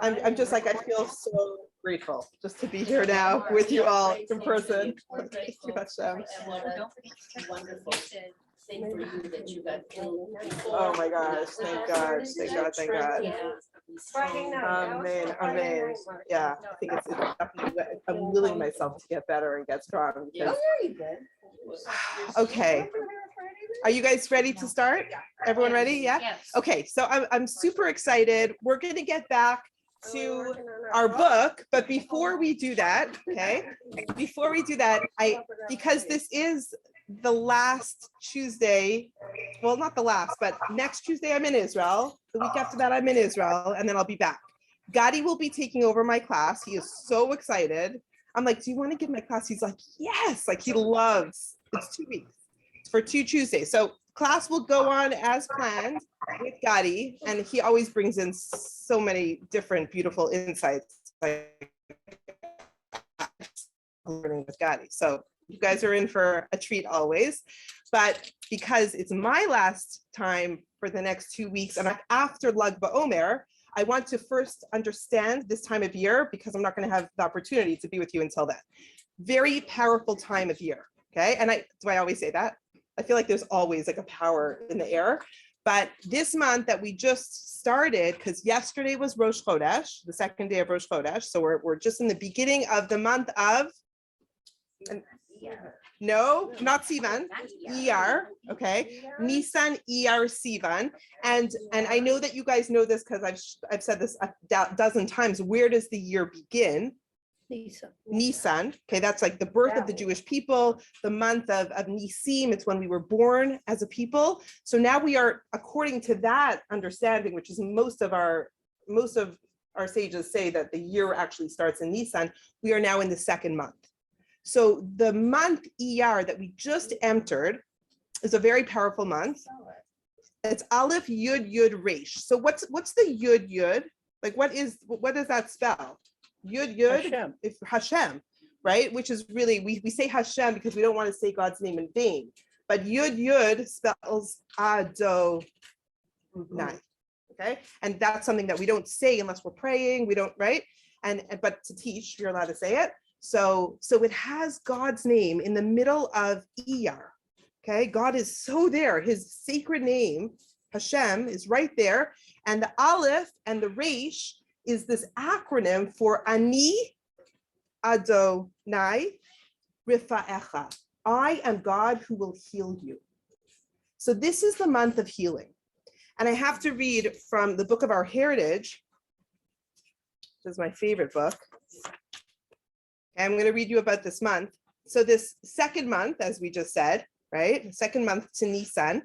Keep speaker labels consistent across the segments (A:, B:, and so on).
A: I'm just like, I feel so grateful just to be here now with you all in person. Thank you, Hashem.
B: Wonderful thing for you that you got killed.
A: Oh my gosh, thank God, thank God, thank God. Amen, amen. Yeah, I think it's definitely, I'm willing myself to get better and get strong. Because, okay. Are you guys ready to start? Everyone ready? Yeah? Okay, so I'm super excited. We're going to get back to our book, but before we do that, okay, because this is the last Tuesday, well, not the last, but next Tuesday I'm in Israel. The week after that I'm in Israel, and then I'll be back. Gadi will be taking over my class. He is so excited. I'm like, do you want to give my class? He's like, yes, like he loves, it's 2 weeks. For 2 Tuesdays. So class will go on as planned with Gadi, and he always brings in so many different beautiful insights. Learning with Gadi. So you guys are in for a treat always. But because it's my last time for the next 2 weeks, and after Lag BaOmer, I want to first understand this time of year because I'm not going to have the opportunity to be with you until then. Very powerful time of year. Okay. And do I always say that? I feel like there's always like a power in the air, but this month that we just started, because yesterday was Rosh Chodesh, the second day of Rosh Chodesh. So we're just in the beginning of the month of, no, not Sivan, Iyar, okay, Nisan, Iyar, Sivan, and I know that you guys know this because I've said this a dozen times. Where does the year begin? Nisan, okay, that's like the birth of the Jewish people, the month of Nisim, it's when we were born as a people. So now we are, according to that understanding, which is most of our sages say that the year actually starts in Nisan, we are now in the second month. So the month Iyar that we just entered is a very powerful month. It's Aleph Yud Yud Resh. So what's the Yud Yud? Like what does that spell? Yud Yud, Hashem. If Hashem, right? Which is really, we say Hashem because we don't want to say God's name in vain. But Yud Yud spells Adonai. Okay, and that's something that we don't say unless we're praying. We don't, right? And but to teach, you're allowed to say it. So it has God's name in the middle of Iyar. Okay, God is so there. His sacred name, Hashem, is right there, and the Aleph and the Resh is this acronym for Ani Adonai Rifa'echa. I am God who will heal you. So this is the month of healing. And I have to read from the book of our heritage, which is my favorite book. And I'm going to read you about this month. So this second month, as we just said, right? The second month to Nisan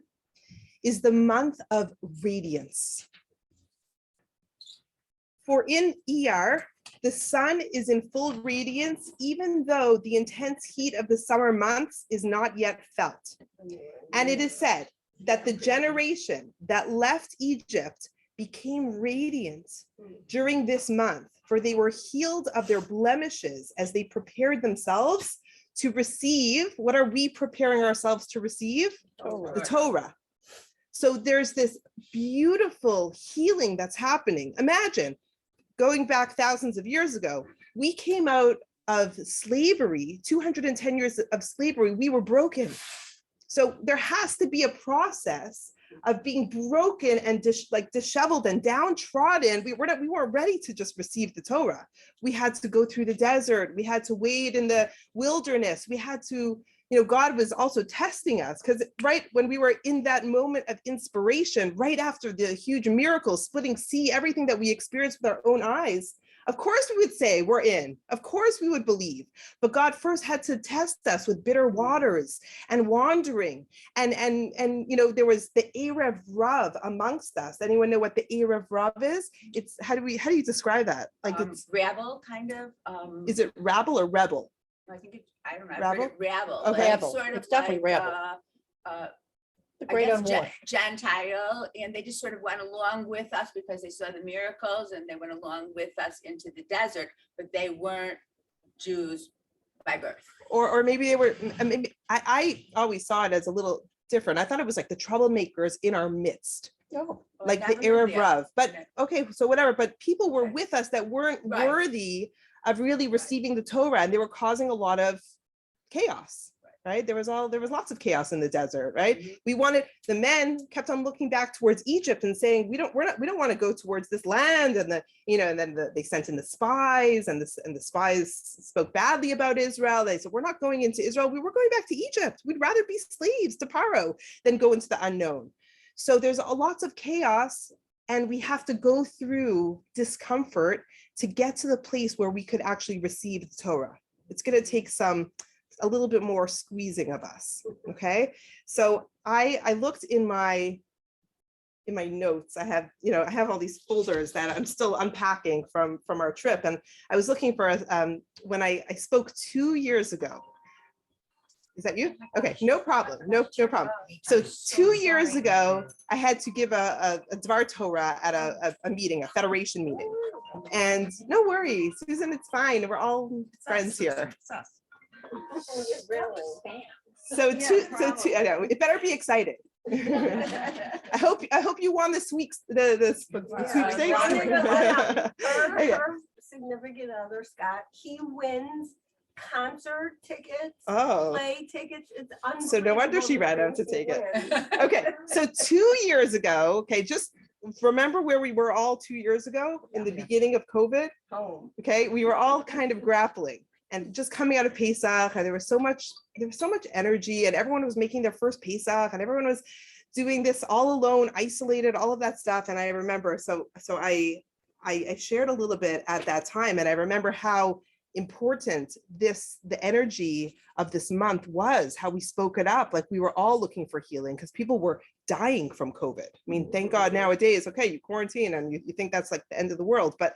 A: is the month of radiance. For in Iyar, the sun is in full radiance, even though the intense heat of the summer months is not yet felt. And it is said that the generation that left Egypt became radiant during this month, for they were healed of their blemishes as they prepared themselves to receive. What are we preparing ourselves to receive? Torah. The Torah. So there's this beautiful healing that's happening. Imagine, going back thousands of years ago, we came out of slavery, 210 years of slavery, we were broken. So there has to be a process of being broken and disheveled and downtrodden. We weren't ready to just receive the Torah. We had to go through the desert. We had to wade in the wilderness. We had to, God was also testing us because right when we were in that moment of inspiration, right after the huge miracles, splitting sea, everything that we experienced with our own eyes, of course we would say we're in, of course we would believe, but God first had to test us with bitter waters and wandering. And there was the Erev Rav amongst us. Anyone know what the Erev Rav is? It's, how do you describe that? Like it's
B: rabble kind of.
A: Is it rabble or rebel?
B: I think I don't know.
A: Rabble?
B: Rabble.
A: Okay.
B: Like, sort of
C: It's definitely
B: like,
C: rabble. The
B: I
C: great
B: guess
C: unwashed.
B: Gentile, and they just sort of went along with us because they saw the miracles, and they went along with us into the desert, but they weren't Jews by birth.
A: Or maybe they were. I always saw it as a little different. I thought it was like the troublemakers in our midst.
C: Oh,
A: like
B: never
A: the
B: knew
A: Erev
B: that.
A: Rav. But
B: Okay.
A: okay, so whatever. But people were
B: Okay.
A: with us that weren't
B: Right.
A: worthy of really receiving the Torah, and they were causing a lot of chaos. Right? There was lots of chaos in the desert, right?
B: Mhm.
A: The men kept on looking back towards Egypt and saying, we don't want to go towards this land. And and then they sent in the spies, and the spies spoke badly about Israel. They said, we're not going into Israel. We were going back to Egypt. We'd rather be slaves to Paro than go into the unknown. So there's lots of chaos, and we have to go through discomfort to get to the place where we could actually receive the Torah. It's going to take a little bit more squeezing of us. Okay. So I looked in my notes. I have all these folders that I'm still unpacking from our trip. And I was looking for when I spoke 2 years ago. Is that you? Okay, no problem. No problem. So 2 years ago, I had to give a Dvar Torah at a meeting, a federation meeting. And no worries, Susan, it's fine. We're all friends here. So I know it better be excited. I hope you won this week's the sweepstakes.
D: Her significant other, Scott, he wins concert tickets, play tickets. It's unbelievable.
A: So no wonder she ran out to take it. Okay, so 2 years ago, okay, just remember where we were all 2 years ago in the beginning of COVID.
D: Home.
A: Okay, we were all kind of grappling and just coming out of Pesach, and there was so much energy, and everyone was making their first Pesach, and everyone was doing this all alone, isolated, all of that stuff. And I remember, so I shared a little bit at that time, and I remember how important the energy of this month was, how we spoke it up. Like we were all looking for healing because people were dying from COVID. I mean, thank God nowadays, okay, you quarantine and you think that's like the end of the world, but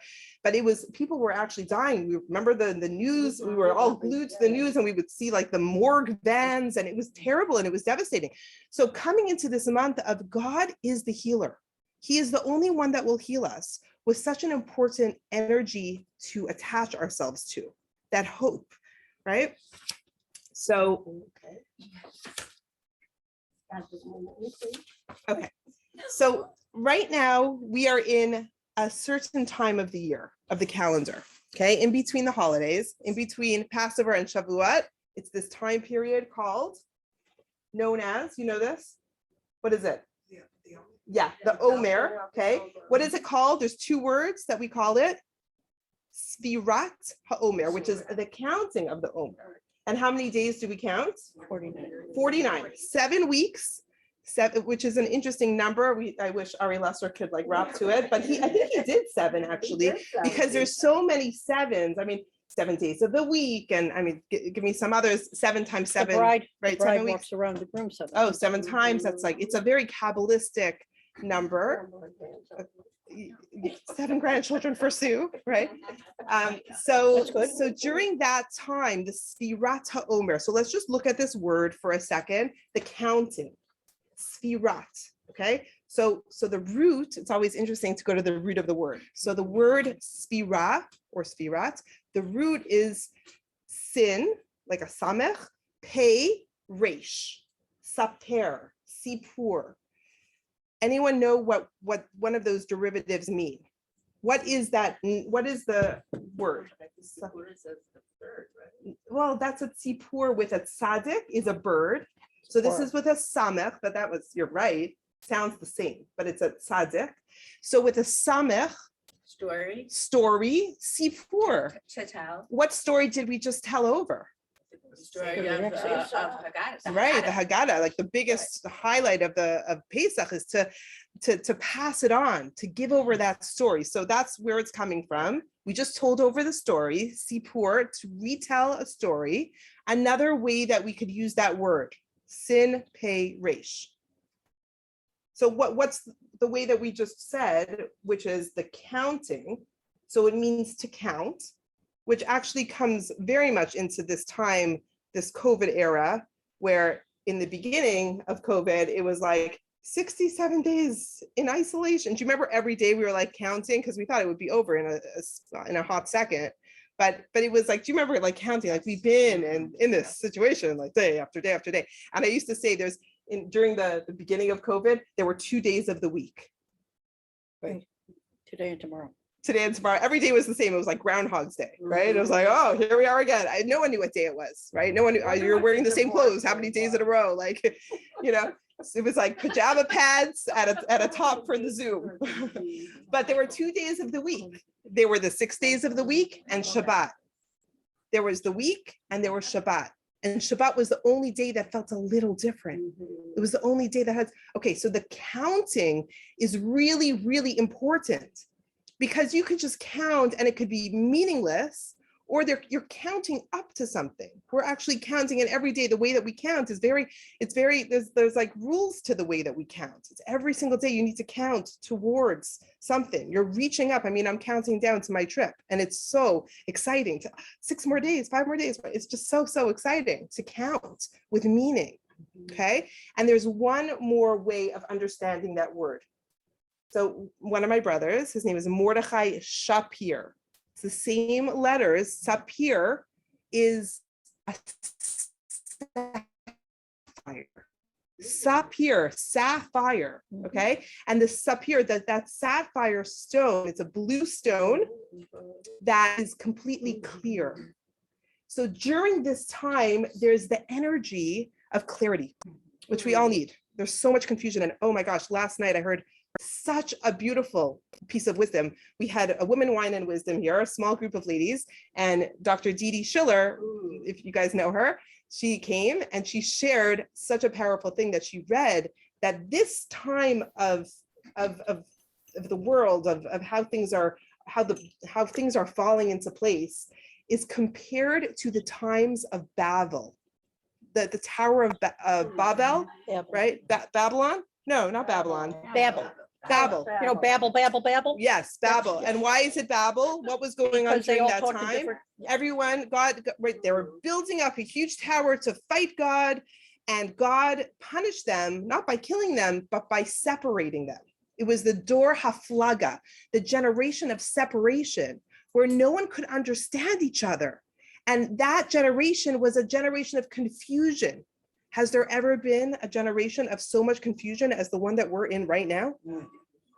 A: people were actually dying. We remember the news, we were all glued to the news, and we would see like the morgue vans, and it was terrible and it was devastating. So coming into this month of God is the healer. He is the only one that will heal us, with such an important energy to attach ourselves to, that hope, right? So, okay. So right now we are in a certain time of the year, of the calendar, okay? In between the holidays, in between Passover and Shavuot, it's this time period known as, you know this? What is it? Yeah, the Omer, okay? What is it called? There's 2 words that we call it. Sfirat HaOmer, which is the counting of the Omer. And how many days do we count? 49. 7 weeks, which is an interesting number. I wish Ari Lesser could like rap to it, but I think he did 7 actually, because there's so many 7s. I mean, 7 days of the week, and I mean, give me some others. 7 times 7, right? 7 weeks.
C: Walks around the room 7
A: Oh, 7 times. That's like, it's a very Kabbalistic number. 7 grandchildren for Sue, right? So during that time, the Sfirat HaOmer. So let's just look at this word for a second. The counting, Sfirat. Okay. So the root. It's always interesting to go to the root of the word. So the word Sfira or Sfirat. The root is sin, like a samech, pei, resh, sapphire, sipur. Anyone know what one of those derivatives mean? What is that? What is the word? Well, that's a tzipur with a tzadik is a bird. So this is with a samech, but you're right. Sounds the same, but it's a tzadik. So with a samech, story, sipur. What story did we just tell over?
B: The story of Haggadah.
A: Right, the Haggadah, like the biggest highlight of Pesach is to pass it on, to give over that story. So that's where it's coming from. We just told over the story, sipur, to retell a story. Another way that we could use that word, sin, pei, resh. So what's the way that we just said, which is the counting. So it means to count, which actually comes very much into this time, this COVID era, where in the beginning of COVID, it was like 67 days in isolation. Do you remember every day we were like counting, because we thought it would be over in a hot second. But it was like, do you remember like counting, like we've been in this situation like day after day after day. And I used to say during the beginning of COVID, there were 2 days of the week. Right.
C: Today and tomorrow.
A: Today and tomorrow, every day was the same. It was like Groundhog's Day, right? It was like, oh, here we are again. No one knew what day it was, right? No one knew. You're wearing the same clothes. How many days in a row? Like, you know, it was like pajama pads at a top for the Zoom. But there were 2 days of the week. There were the 6 days of the week and Shabbat. There was the week and there was Shabbat. And Shabbat was the only day that felt a little different. It was the only day that had, okay, so the counting is really, really important, because you could just count and it could be meaningless, or you're counting up to something. We're actually counting, and every day the way that we count is there's like rules to the way that we count. It's every single day you need to count towards something. You're reaching up. I mean, I'm counting down to my trip, and it's so exciting. 6 more days, 5 more days. It's just so exciting to count with meaning, okay? And there's one more way of understanding that word. So one of my brothers, his name is Mordechai Shapir. It's the same letters. Sapphire is a sapphire, okay? And the sapphire, that sapphire stone, it's a blue stone that is completely clear. So during this time, there's the energy of clarity, which we all need. There's so much confusion. And oh my gosh, last night I heard such a beautiful piece of wisdom. We had a women wine and wisdom here, a small group of ladies, and Dr. Dee Schiller, if you guys know her, she came and she shared such a powerful thing that she read, that this time of the world, of how things are falling into place, is compared to the times of Babel, the Tower of Babel, right? Babylon? No, not Babylon.
C: Babel.
A: Babel.
C: You know, Babel.
A: Yes, Babel. And why is it Babel? What was going on
C: Because they
A: during
C: all
A: that
C: talked a
A: time?
C: different.
A: Everyone, God, right, they were building up a huge tower to fight God, and God punished them, not by killing them, but by separating them. It was the Dor Haflaga, the generation of separation, where no one could understand each other. And that generation was a generation of confusion. Has there ever been a generation of so much confusion as the one that we're in right now?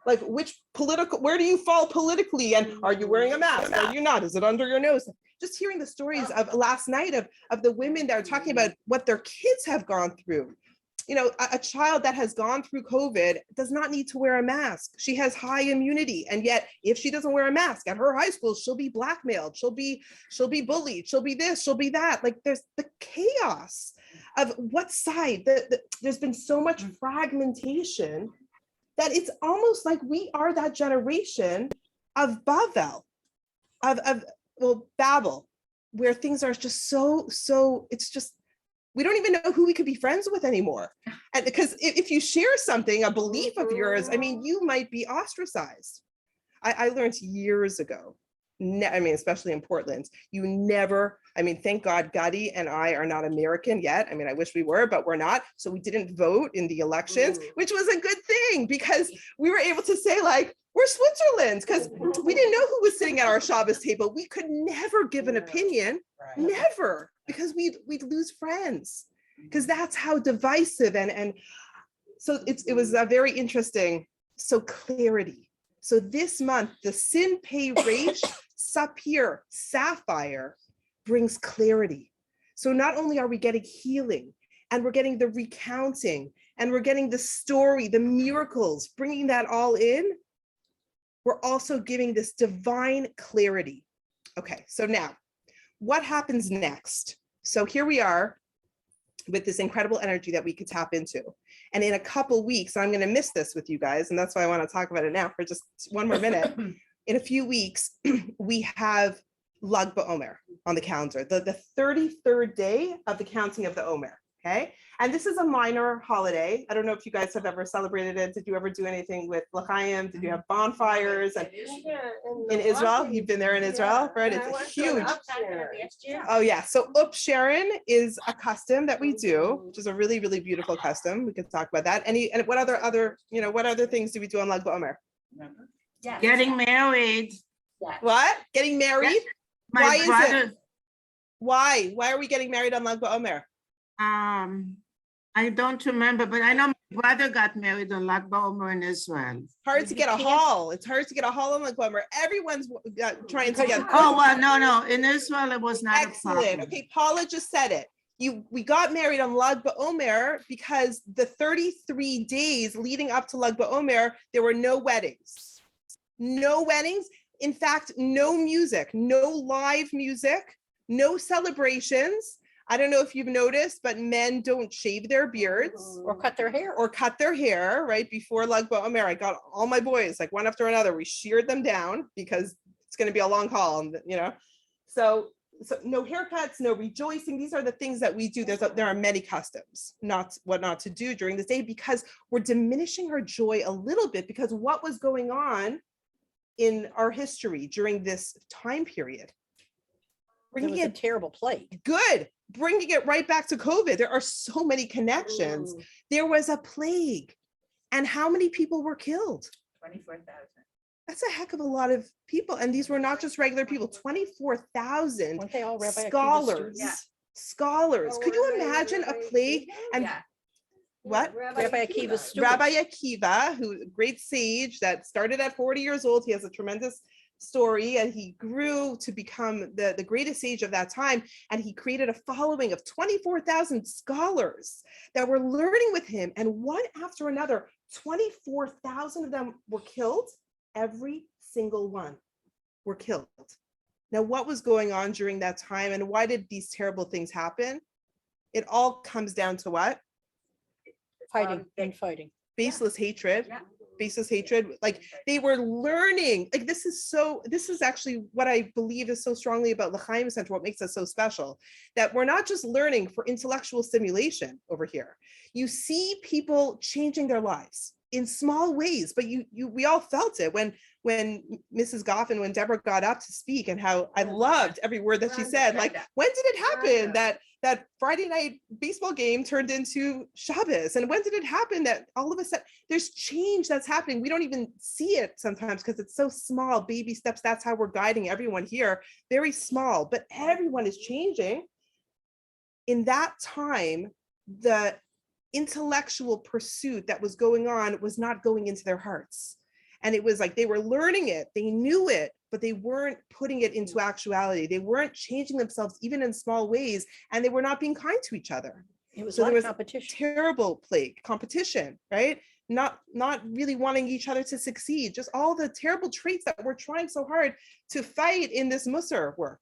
A: Like, where do you fall politically? And are you wearing a mask? Are you not? Is it under your nose? Just hearing the stories of last night of the women that are talking about what their kids have gone through. You know, a child that has gone through COVID does not need to wear a mask. She has high immunity. And yet, if she doesn't wear a mask at her high school, she'll be blackmailed. She'll be bullied. She'll be this, she'll be that. Like, there's the chaos of what side. There's been so much fragmentation that it's almost like we are that generation of Babel, Babel, where things are just so, it's just, we don't even know who we could be friends with anymore. And because if you share something, a belief of yours, I mean, you might be ostracized. I learned years ago, I mean, especially in Portland, you never, I mean, thank God, Gadi and I are not American yet. I mean, I wish we were, but we're not. So we didn't vote in the elections, which was a good thing, because we were able to say, like, we're Switzerland, because we didn't know who was sitting at our Shabbos table. We could never give an opinion, never, because we'd lose friends, because that's how divisive. And so it was a very interesting, so clarity. So this month, the Sin Pei Reish Sapphire, Sapphire, brings clarity. So not only are we getting healing, and we're getting the recounting, and we're getting the story, the miracles, bringing that all in, we're also giving this divine clarity. Okay, so now, what happens next? So here we are with this incredible energy that we could tap into. And in a couple weeks, I'm gonna miss this with you guys, and that's why I wanna talk about it now for just one more minute. In a few weeks, we have Lag BaOmer on the calendar, the 33rd day of the counting of the Omer, okay? And this is a minor holiday. I don't know if you guys have ever celebrated it. Did you ever do anything with L'chaim? Did you have bonfires? And in Israel, you've been there in Israel, right? It's huge. Oh yeah, so Up Sharon is a custom that we do, which is a really, really beautiful custom. We could talk about that. And what other things do we do on Lag BaOmer?
B: Yes.
E: Getting married.
B: Yes.
A: What? Getting married?
E: My
A: Why is
E: brother,
A: it? Why are we getting married on Lag BaOmer?
E: I don't remember, but I know my brother got married on Lag BaOmer in Israel.
A: Hard to get a hall. It's hard to get a hall on the Gomer. Everyone's trying to get.
E: Oh, well, no. In Israel, it was not a
A: Excellent.
E: problem.
A: Okay, Paula just said it. We got married on Lag BaOmer because the 33 days leading up to Lag BaOmer, there were no weddings. No weddings. In fact, no music, no live music, no celebrations. I don't know if you've noticed, but men don't shave their beards
C: Or cut their hair.
A: or cut their hair right before Lag BaOmer. I got all my boys like one after another. We sheared them down because it's going to be a long haul, you know. So no haircuts, no rejoicing. These are the things that we do. There are many customs, what not to do during this day, because we're diminishing our joy a little bit because what was going on in our history during this time period.
C: It was a terrible plague.
A: Good. Bringing it right back to COVID. There are so many connections. There was a plague. And how many people were killed?
B: 24,000.
A: That's a heck of a lot of people. And these were not just regular people, 24,000
C: Weren't they all Rabbi Akiva
A: scholars.
C: students?
A: Scholars. Could you imagine a plague? And
B: Yeah.
A: what?
C: Rabbi Akiva students.
A: Rabbi Akiva, who a great sage that started at 40 years old. He has a tremendous story and he grew to become the greatest sage of that time. And he created a following of 24,000 scholars that were learning with him. And one after another, 24,000 of them were killed. Every single one were killed. Now, what was going on during that time and why did these terrible things happen? It all comes down to what?
C: Fighting and fighting.
A: Baseless hatred.
B: Yeah.
A: Baseless hatred. Like they were learning. Like this is actually what I believe is so strongly about L'chaim Center, what makes us so special, that we're not just learning for intellectual stimulation over here. You see people changing their lives in small ways, but we all felt it when Mrs. Goffin, when Deborah got up to speak, and how I loved every word that she said. Like, when did it happen that Friday night baseball game turned into Shabbos? And when did it happen that all of a sudden there's change that's happening? We don't even see it sometimes because it's so small, baby steps. That's how we're guiding everyone here. Very small, but everyone is changing. In that time, the intellectual pursuit that was going on was not going into their hearts. And it was like they were learning it, they knew it, but they weren't putting it into actuality. They weren't changing themselves even in small ways, and they were not being kind to each other.
C: It was
A: So
C: a lot
A: there
C: of
A: was
C: competition.
A: terrible plague, competition, right? Not really wanting each other to succeed, just all the terrible traits that we're trying so hard to fight in this Musar work.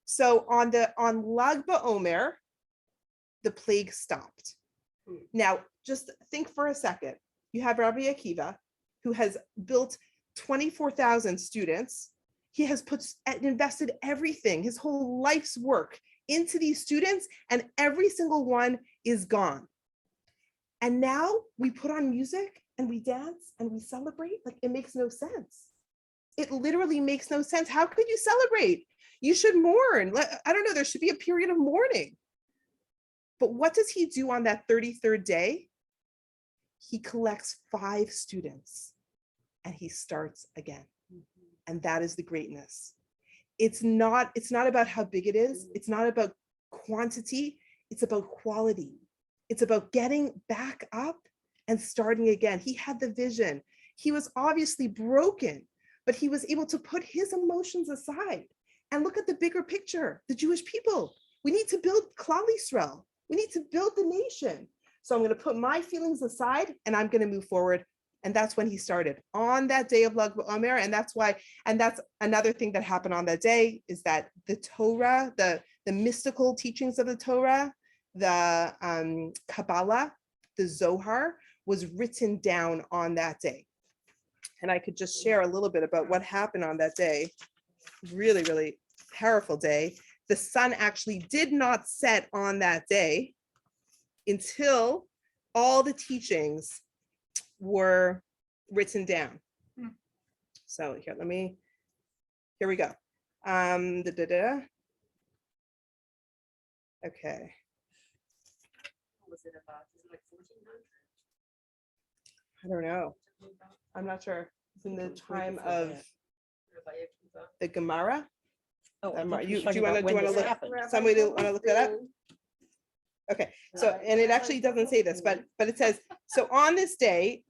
A: So on Lag BaOmer, the plague stopped. Now, just think for a second. You have Rabbi Akiva, who has built 24,000 students. He has invested everything, his whole life's work into these students, and every single one is gone. And now we put on music and we dance and we celebrate. Like, it makes no sense. It literally makes no sense. How could you celebrate? You should mourn. I don't know, there should be a period of mourning. But what does he do on that 33rd day? He collects 5 students and he starts again. And that is the greatness. It's not about how big it is. It's not about quantity. It's about quality. It's about getting back up and starting again. He had the vision. He was obviously broken, but he was able to put his emotions aside and look at the bigger picture, the Jewish people. We need to build Klal Yisrael. We need to build the nation. So I'm going to put my feelings aside and I'm going to move forward. And that's when he started on that day of Lag BaOmer. And that's another thing that happened on that day, is that the Torah, the mystical teachings of the Torah, the Kabbalah, the Zohar, was written down on that day. And I could just share a little bit about what happened on that day. Really, really powerful day. The sun actually did not set on that day until all the teachings were written down. So here we go. Okay.
D: What was it about? Is it like 1400?
A: I don't know. I'm not sure. It's in the time of the Gemara.
C: Oh,
A: Do you want to look? Somebody want to look that up? Okay, so, and it actually doesn't say this, but it says, so on this day,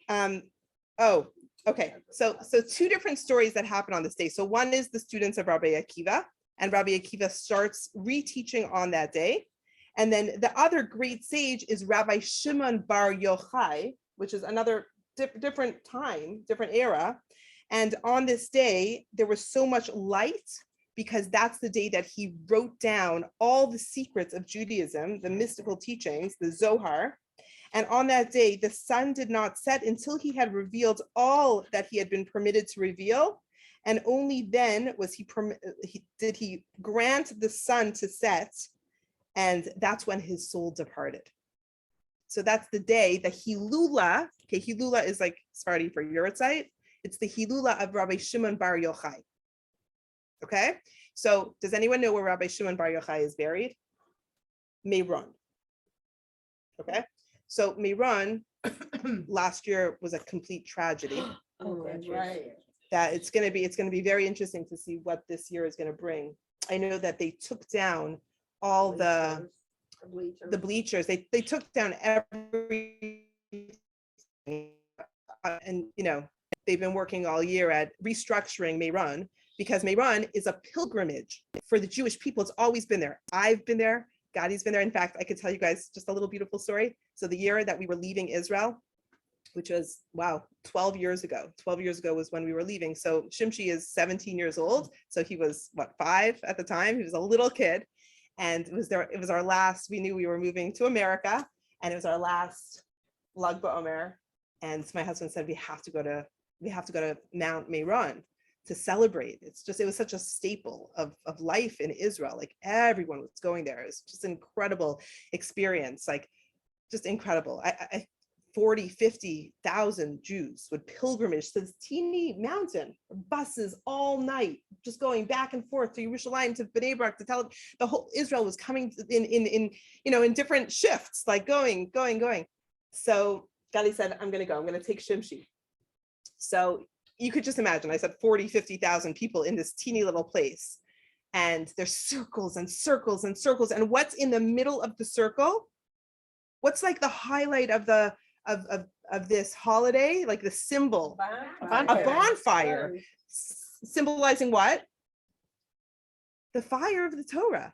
A: oh, okay, so two different stories that happen on this day. So one is the students of Rabbi Akiva, and Rabbi Akiva starts reteaching on that day. And then the other great sage is Rabbi Shimon bar Yochai, which is another different time, different era. And on this day, there was so much light because that's the day that he wrote down all the secrets of Judaism, the mystical teachings, the Zohar. And on that day, the sun did not set until he had revealed all that he had been permitted to reveal. And only then was did he grant the sun to set. And that's when his soul departed. So that's the day, the Hilula. Okay, Hilula is like Sephardi for Yurtzeit. It's the Hilula of Rabbi Shimon bar Yochai. Okay, so does anyone know where Rabbi Shimon bar Yochai is buried? Meiron. Okay, so Meiron last year was a complete tragedy.
C: Right.
A: That it's going to be very interesting to see what this year is going to bring. I know that they took down all the bleachers. They took down every, and they've been working all year at restructuring Meiron, because Meiron is a pilgrimage for the Jewish people. It's always been there. I've been there. Gadi's been there. In fact, I could tell you guys just a little beautiful story. So the year that we were leaving Israel, which was, wow, 12 years ago. 12 years ago was when we were leaving. So Shimshi is 17 years old. So he was, 5 at the time? He was a little kid. And it was our last, we knew we were moving to America, and it was our last Lag BaOmer. And my husband said, we have to go to Mount Meiron to celebrate. It was such a staple of life in Israel. Like everyone was going there. It was just an incredible experience, like just incredible. 40, 50,000 Jews would pilgrimage to this teeny mountain, buses all night, just going back and forth to Yerushalayim, to Bnei Brak, to Tel Aviv. The whole Israel was coming in different shifts, like going. So Gadi said, I'm going to take Shimshi. So you could just imagine, I said 40, 50,000 people in this teeny little place. And there's circles and circles and circles. And what's in the middle of the circle? What's like the highlight of this holiday? Like the symbol, a bonfire, symbolizing what? The fire of the Torah,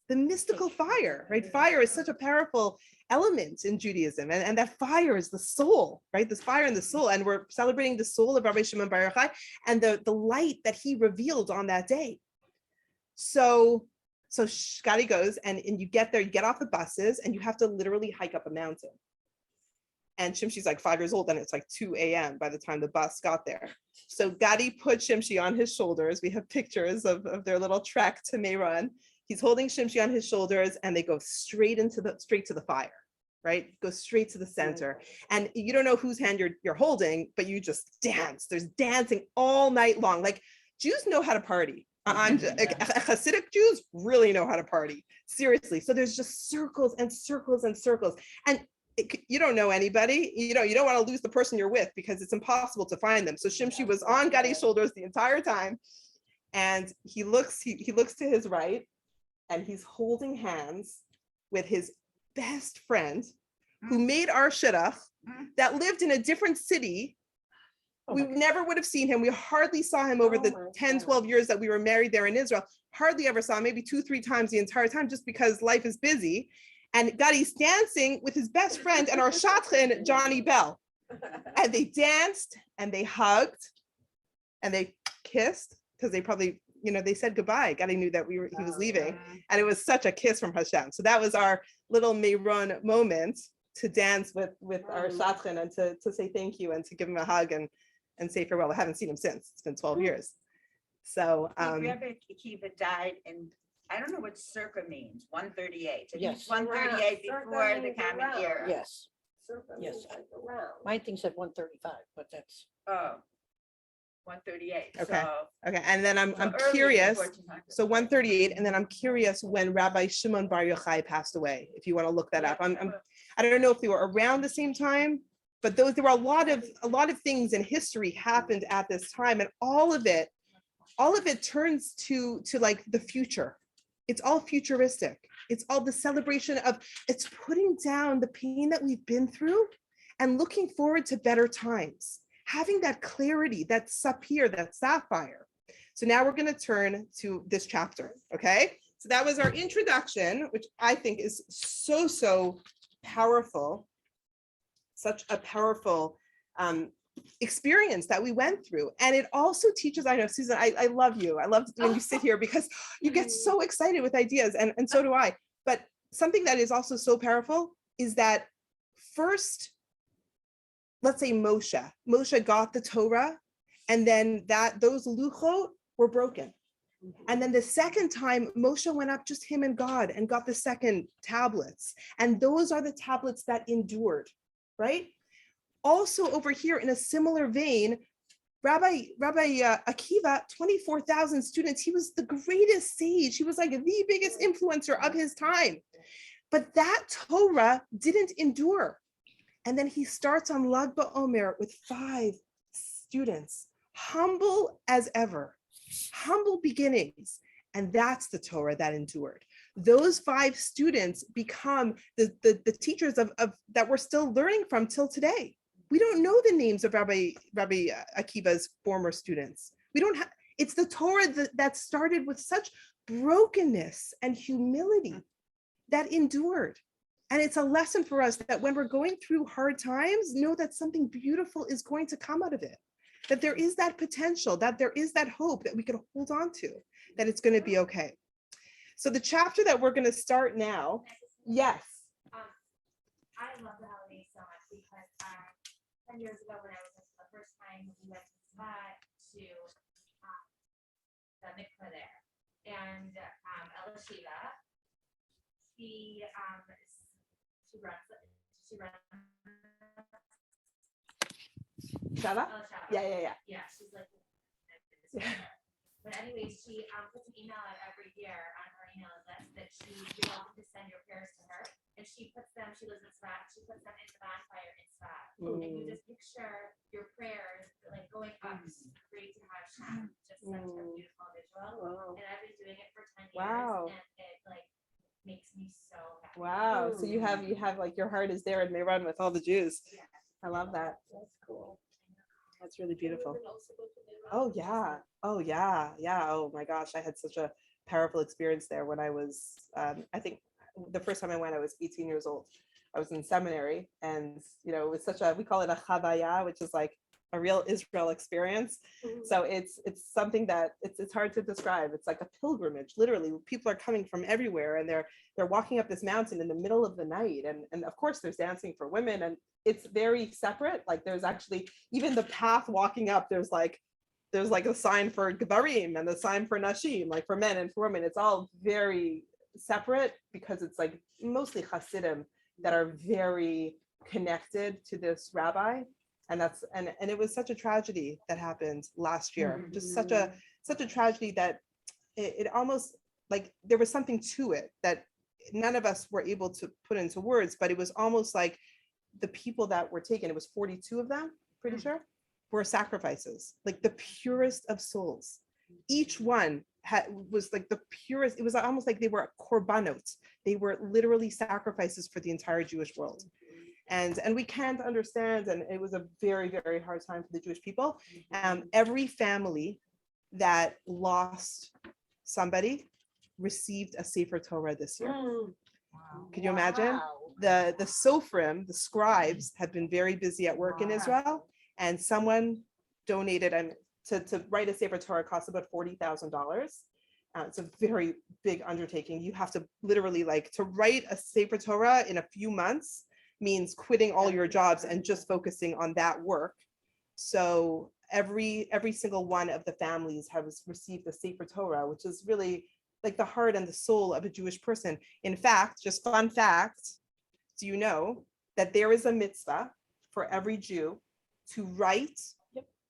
A: the mystical fire, right? Fire is such a powerful element in Judaism, and that fire is the soul, right? This fire in the soul, and we're celebrating the soul of Rabbi Shimon bar Yochai and the light that he revealed on that day. So Gadi goes, and you get there, you get off the buses, and you have to literally hike up a mountain. And Shimshi's like 5 years old, and it's like 2 a.m. by the time the bus got there. So Gadi put Shimshi on his shoulders. We have pictures of their little trek to Meiron. He's holding Shimshi on his shoulders, and they go straight to the fire, right? Go straight to the center. And you don't know whose hand you're holding, but you just dance. There's dancing all night long. Like, Jews know how to party. Hasidic Jews really know how to party, seriously. So there's just circles and circles and circles. And you don't know anybody, you don't want to lose the person you're with, because it's impossible to find them. So Shimshi was on Gadi's shoulders the entire time, and he looks to his right, and he's holding hands with his best friend who made our shidduch, that lived in a different city. We never would have seen him. We hardly saw him over the 10, 12 years that we were married there in Israel. Hardly ever saw him, maybe 2-3 times the entire time, just because life is busy. And Gadi's dancing with his best friend and our shadchan, Johnny Bell. And they danced and they hugged and they kissed, because they probably, they said goodbye. Gadi knew that he was leaving. And it was such a kiss from Hashem. So that was our little Meiron moment, to dance with our shadchan and to say thank you and to give him a hug and say farewell. I haven't seen him since. It's been 12 years. So
B: Rabbi Akiva died in, I don't know what circa means, 138.
C: Yes.
B: 138 before the Common Era.
C: Yes. Yes. My thing said 135, but that's.
B: Oh, 138.
A: Okay.
B: So,
A: okay, and then I'm
B: earlier than
A: curious.
B: 1400.
A: So 138, and then I'm curious when Rabbi Shimon bar Yochai passed away, if you want to look that up. I don't know if they were around the same time, but there were a lot of things in history happened at this time, and all of it turns to like the future. It's all futuristic. It's all the celebration of, it's putting down the pain that we've been through and looking forward to better times, having that clarity, that sapphire. So now we're going to turn to this chapter, okay? So that was our introduction, which I think is so powerful, such a powerful experience that we went through. And it also teaches, I know, Susan, I love you. I love when you sit here because you get so excited with ideas, and so do I. But something that is also so powerful is that first, let's say Moshe got the Torah, and then those luchot were broken. And then the second time, Moshe went up, just him and God, and got the second tablets. And those are the tablets that endured, right? Also over here in a similar vein, Rabbi Akiva, 24,000 students. He was the greatest sage. He was like the biggest influencer of his time. But that Torah didn't endure. And then he starts on Lag BaOmer with 5 students, humble as ever, humble beginnings. And that's the Torah that endured. Those 5 students become the teachers of that we're still learning from till today. We don't know the names of Rabbi Akiva's former students. We don't have, it's the Torah that started with such brokenness and humility that endured. And it's a lesson for us that when we're going through hard times, know that something beautiful is going to come out of it, that there is that potential, that there is that hope that we can hold on to, that it's going to be okay. So the chapter that we're going to start now, yes.
F: I love the holidays so much because 10 years ago when I was the first time we went to Svat to the mikveh there, and Ella Shiva, she runs
A: Shava?
F: Ella Shava.
A: Yeah.
F: She's like, but anyways, she puts an email out every year on her email list that you're welcome to send your prayers to her, and she lives in Svat, she puts them in the bonfire in Svat, and you just picture your prayers like going up straight to Hashem, just such a beautiful visual. And I've been doing it for 10 years,
A: Wow.
F: and it like makes me so happy.
A: Wow. So you have like your heart is there and they run with all the Jews.
F: Yeah.
A: I love that.
C: That's cool.
A: That's really beautiful. Oh yeah. Oh yeah. Yeah. Oh my gosh. I had such a powerful experience there when I was, I think the first time I went, I was 18 years old. I was in seminary, and it was such we call it a chavaya, which is like a real Israel experience. So it's something that it's hard to describe. It's like a pilgrimage. Literally, people are coming from everywhere, and they're walking up this mountain in the middle of the night. And of course there's dancing for women, and it's very separate. Like there's actually even the path walking up, there's like a sign for Gvarim and the sign for Nashim, like for men and for women. It's all very separate because it's like mostly Hasidim that are very connected to this rabbi. And it was such a tragedy that happened last year. Just such a tragedy that it almost like there was something to it that none of us were able to put into words, but it was almost like the people that were taken, it was 42 of them, pretty sure, were sacrifices, like the purest of souls. Each one was like the purest. It was almost like they were korbanot. They were literally sacrifices for the entire Jewish world. And we can't understand, and it was a very, very hard time for the Jewish people. Every family that lost somebody received a Sefer Torah this year. Could you imagine? The Sofrim, the scribes, had been very busy at work in Israel, and someone donated, and to write a Sefer Torah costs about $40,000. It's a very big undertaking. You have to literally to write a Sefer Torah in a few months means quitting all your jobs and just focusing on that work. So every single one of the families has received the Sefer Torah, which is really like the heart and the soul of a Jewish person. In fact, just fun fact, do you know that there is a mitzvah for every Jew to write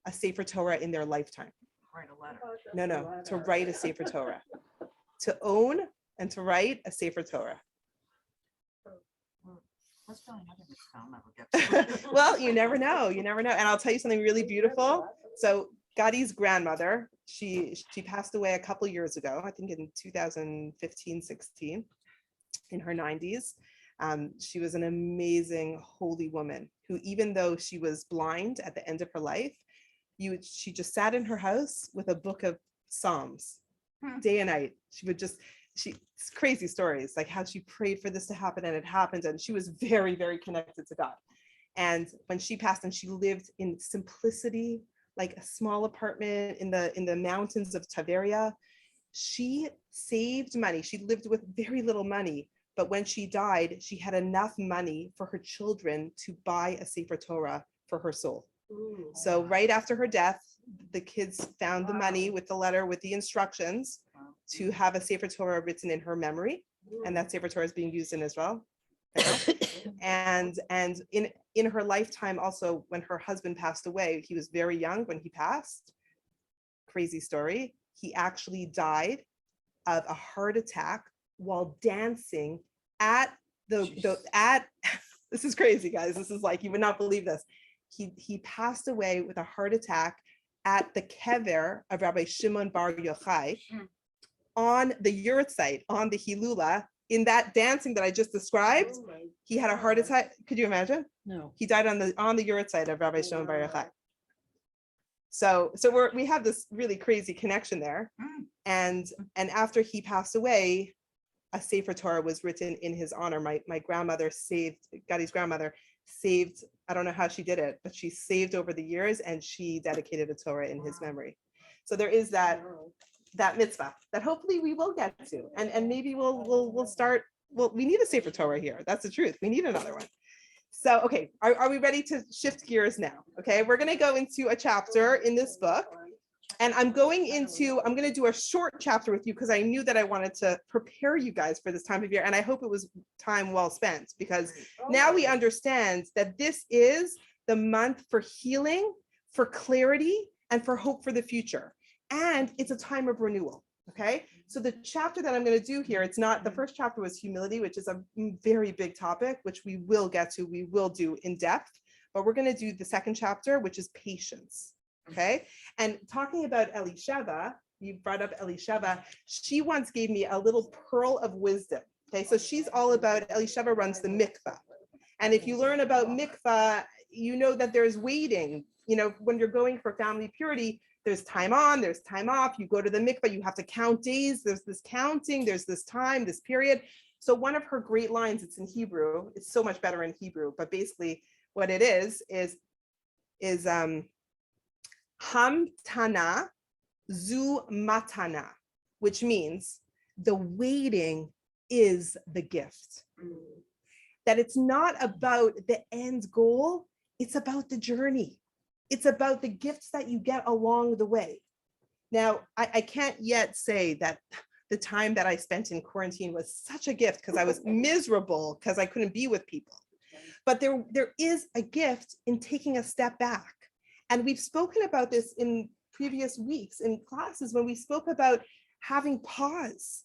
A: a Sefer Torah in their lifetime?
D: Write a letter.
A: No, to write a Sefer Torah. To own and to write a Sefer Torah.
D: That's probably another mitzvah I'll never get to.
A: Well, you never know. And I'll tell you something really beautiful. So Gadi's grandmother, she passed away a couple years ago, I think in 2015, 16. in her 90s. She was an amazing holy woman who, even though she was blind at the end of her life, she just sat in her house with a book of Psalms day and night. It's crazy stories, like how she prayed for this to happen and it happened. And she was very, very connected to God. And when she passed, and she lived in simplicity, like a small apartment in the mountains of Tveria. She saved money. She lived with very little money, but when she died, she had enough money for her children to buy a Sefer Torah for her soul. So right after her death, the kids found the money with the letter with the instructions to have a Sefer Torah written in her memory, and that Sefer Torah is being used in Israel. And in her lifetime, also when her husband passed away, he was very young when he passed. Crazy story. He actually died of a heart attack while dancing at this is crazy, guys. This is like, you would not believe this. He passed away with a heart attack at the kever of Rabbi Shimshon bar Yochai on the yurtzeit, on the Hilula, in that dancing that I just described. He had a heart attack. Could you imagine?
C: No.
A: He died on the yurtzeit of Rabbi Shimshon bar Yochai. So we have this really crazy connection there. And after he passed away, a Sefer Torah was written in his honor. My grandmother Gadi's grandmother saved, I don't know how she did it, but she saved over the years, and she dedicated a Torah in his memory. So there is that mitzvah that hopefully we will get to, and maybe we'll start. Well, we need a Sefer Torah here. That's the truth. We need another one. So, okay, are we ready to shift gears now? Okay, we're going to go into a chapter in this book, and I'm going to do a short chapter with you because I knew that I wanted to prepare you guys for this time of year, and I hope it was time well spent, because now we understand that this is the month for healing, for clarity, and for hope for the future. And it's a time of renewal. Okay, so the chapter that I'm going to do here, it's not, the first chapter was humility, which is a very big topic, which we will get to, we will do in depth, but we're going to do the second chapter, which is patience. Okay, and talking about Elisheva, you brought up Elisheva, she once gave me a little pearl of wisdom. Okay, so she's all about, Elisheva runs the mikvah. And if you learn about mikvah, you know that there's waiting, when you're going for family purity, there's time on, there's time off. You go to the mikvah, you have to count days. There's this counting, there's this time, this period. So one of her great lines, it's in Hebrew. It's so much better in Hebrew, but basically what it is hamtana zu matana, which means the waiting is the gift. That it's not about the end goal, it's about the journey. It's about the gifts that you get along the way. Now, I can't yet say that the time that I spent in quarantine was such a gift, because I was miserable because I couldn't be with people. But there is a gift in taking a step back. And we've spoken about this in previous weeks in classes when we spoke about having pause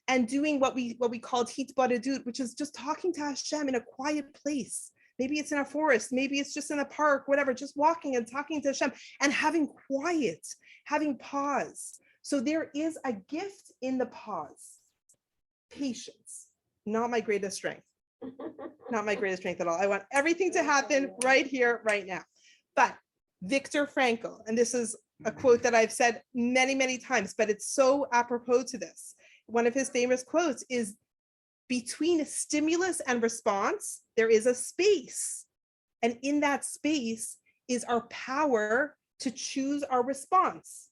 A: and doing what we called hitbadadut, which is just talking to Hashem in a quiet place. Maybe it's in a forest, maybe it's just in a park, whatever, just walking and talking to Hashem and having quiet, having pause. So there is a gift in the pause. Patience, not my greatest strength. Not my greatest strength at all. I want everything to happen right here, right now. But Viktor Frankl, and this is a quote that I've said many, many times, but it's so apropos to this. One of his famous quotes is, between stimulus and response, there is a space. And in that space is our power to choose our response.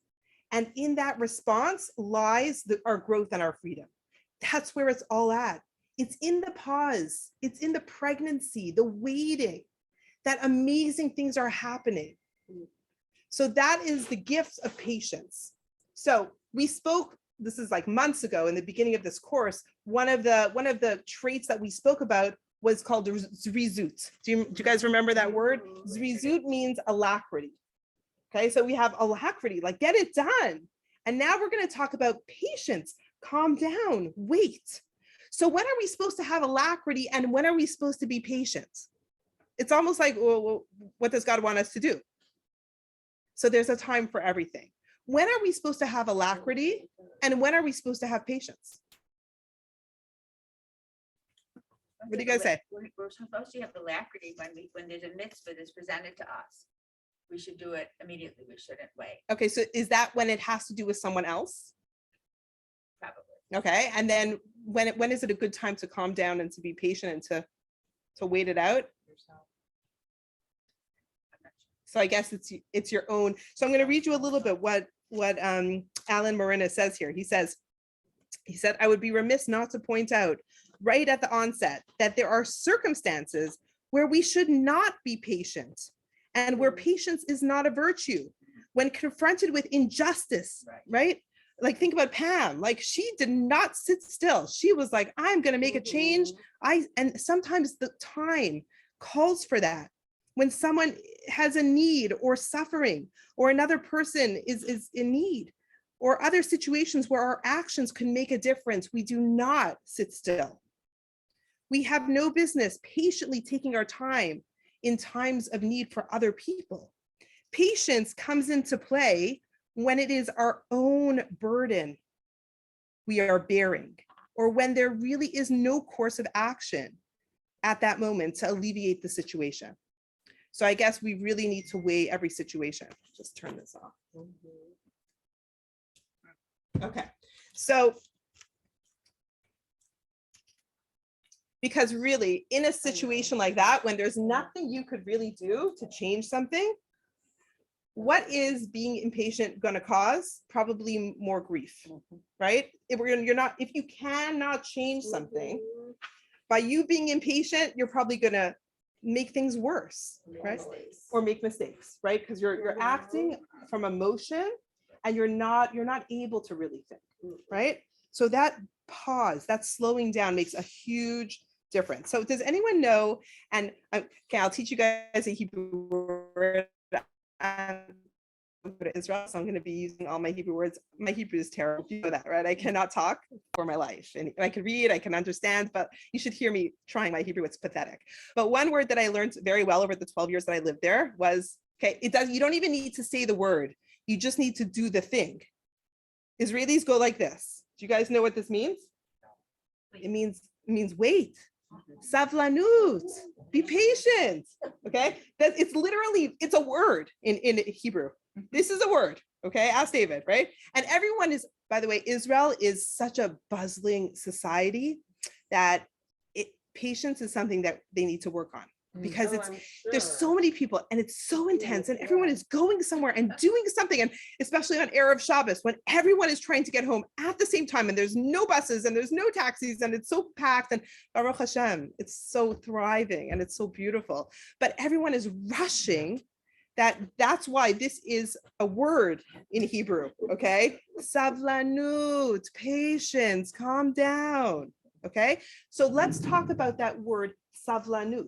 A: And in that response lies our growth and our freedom. That's where it's all at. It's in the pause. It's in the pregnancy, the waiting, that amazing things are happening. So that is the gift of patience. So we spoke, this is like months ago in the beginning of this course, one of the traits that we spoke about was called zrizut. Do you guys remember that word? Zrizut means alacrity. Okay, so we have alacrity, like get it done. And now we're going to talk about patience. Calm down, wait. So when are we supposed to have alacrity and when are we supposed to be patient? It's almost like, well, what does God want us to do? So there's a time for everything. When are we supposed to have alacrity and when are we supposed to have patience? What do you guys say?
B: We're supposed to have alacrity when there's a mitzvah that's presented to us. We should do it immediately. We shouldn't wait,
A: Okay, so is that when it has to do with someone else?
B: probably.
A: Okay, and then when is it a good time to calm down and to be patient and to wait it out? So I guess it's your own. So I'm going to read you a little bit what Alan Marina says here. He said, I would be remiss not to point out right at the onset that there are circumstances where we should not be patient and where patience is not a virtue. When confronted with injustice, right? Like think about Pam, like she did not sit still. She was like, I'm going to make a change. And sometimes the time calls for that. When someone has a need or suffering, or another person is in need, or other situations where our actions can make a difference, we do not sit still. We have no business patiently taking our time in times of need for other people. Patience comes into play when it is our own burden we are bearing, or when there really is no course of action at that moment to alleviate the situation. So I guess we really need to weigh every situation. Just turn this off. Okay, so because really in a situation like that, when there's nothing you could really do to change something, what is being impatient going to cause? Probably more grief, right? If you cannot change something, by you being impatient, you're probably going to make things worse, right? Or make mistakes, right? Because you're acting from emotion and you're not able to really think, right? So that pause, that slowing down makes a huge difference. So does anyone know, and okay, I'll teach you guys a Hebrew word. Israel, so I'm going to be using all my Hebrew words. My Hebrew is terrible. You know that, right? I cannot talk for my life, and I can read, I can understand, but you should hear me trying my Hebrew. It's pathetic. But one word that I learned very well over the 12 years that I lived there was, okay, you don't even need to say the word. You just need to do the thing. Israelis go like this. Do you guys know what this means? It means wait. Savlanut, be patient. Okay, it's a word in Hebrew. This is a word. Okay, ask David, right? And everyone is, by the way, Israel is such a bustling society that patience is something that they need to work on, because there's so many people and it's so intense and everyone is going somewhere and doing something, and especially on Erev Shabbos when everyone is trying to get home at the same time and there's no buses and there's no taxis and it's so packed, and Baruch Hashem, it's so thriving and it's so beautiful, but everyone is rushing. That's why this is a word in Hebrew, okay? Savlanut, patience, calm down, okay? So let's talk about that word savlanut.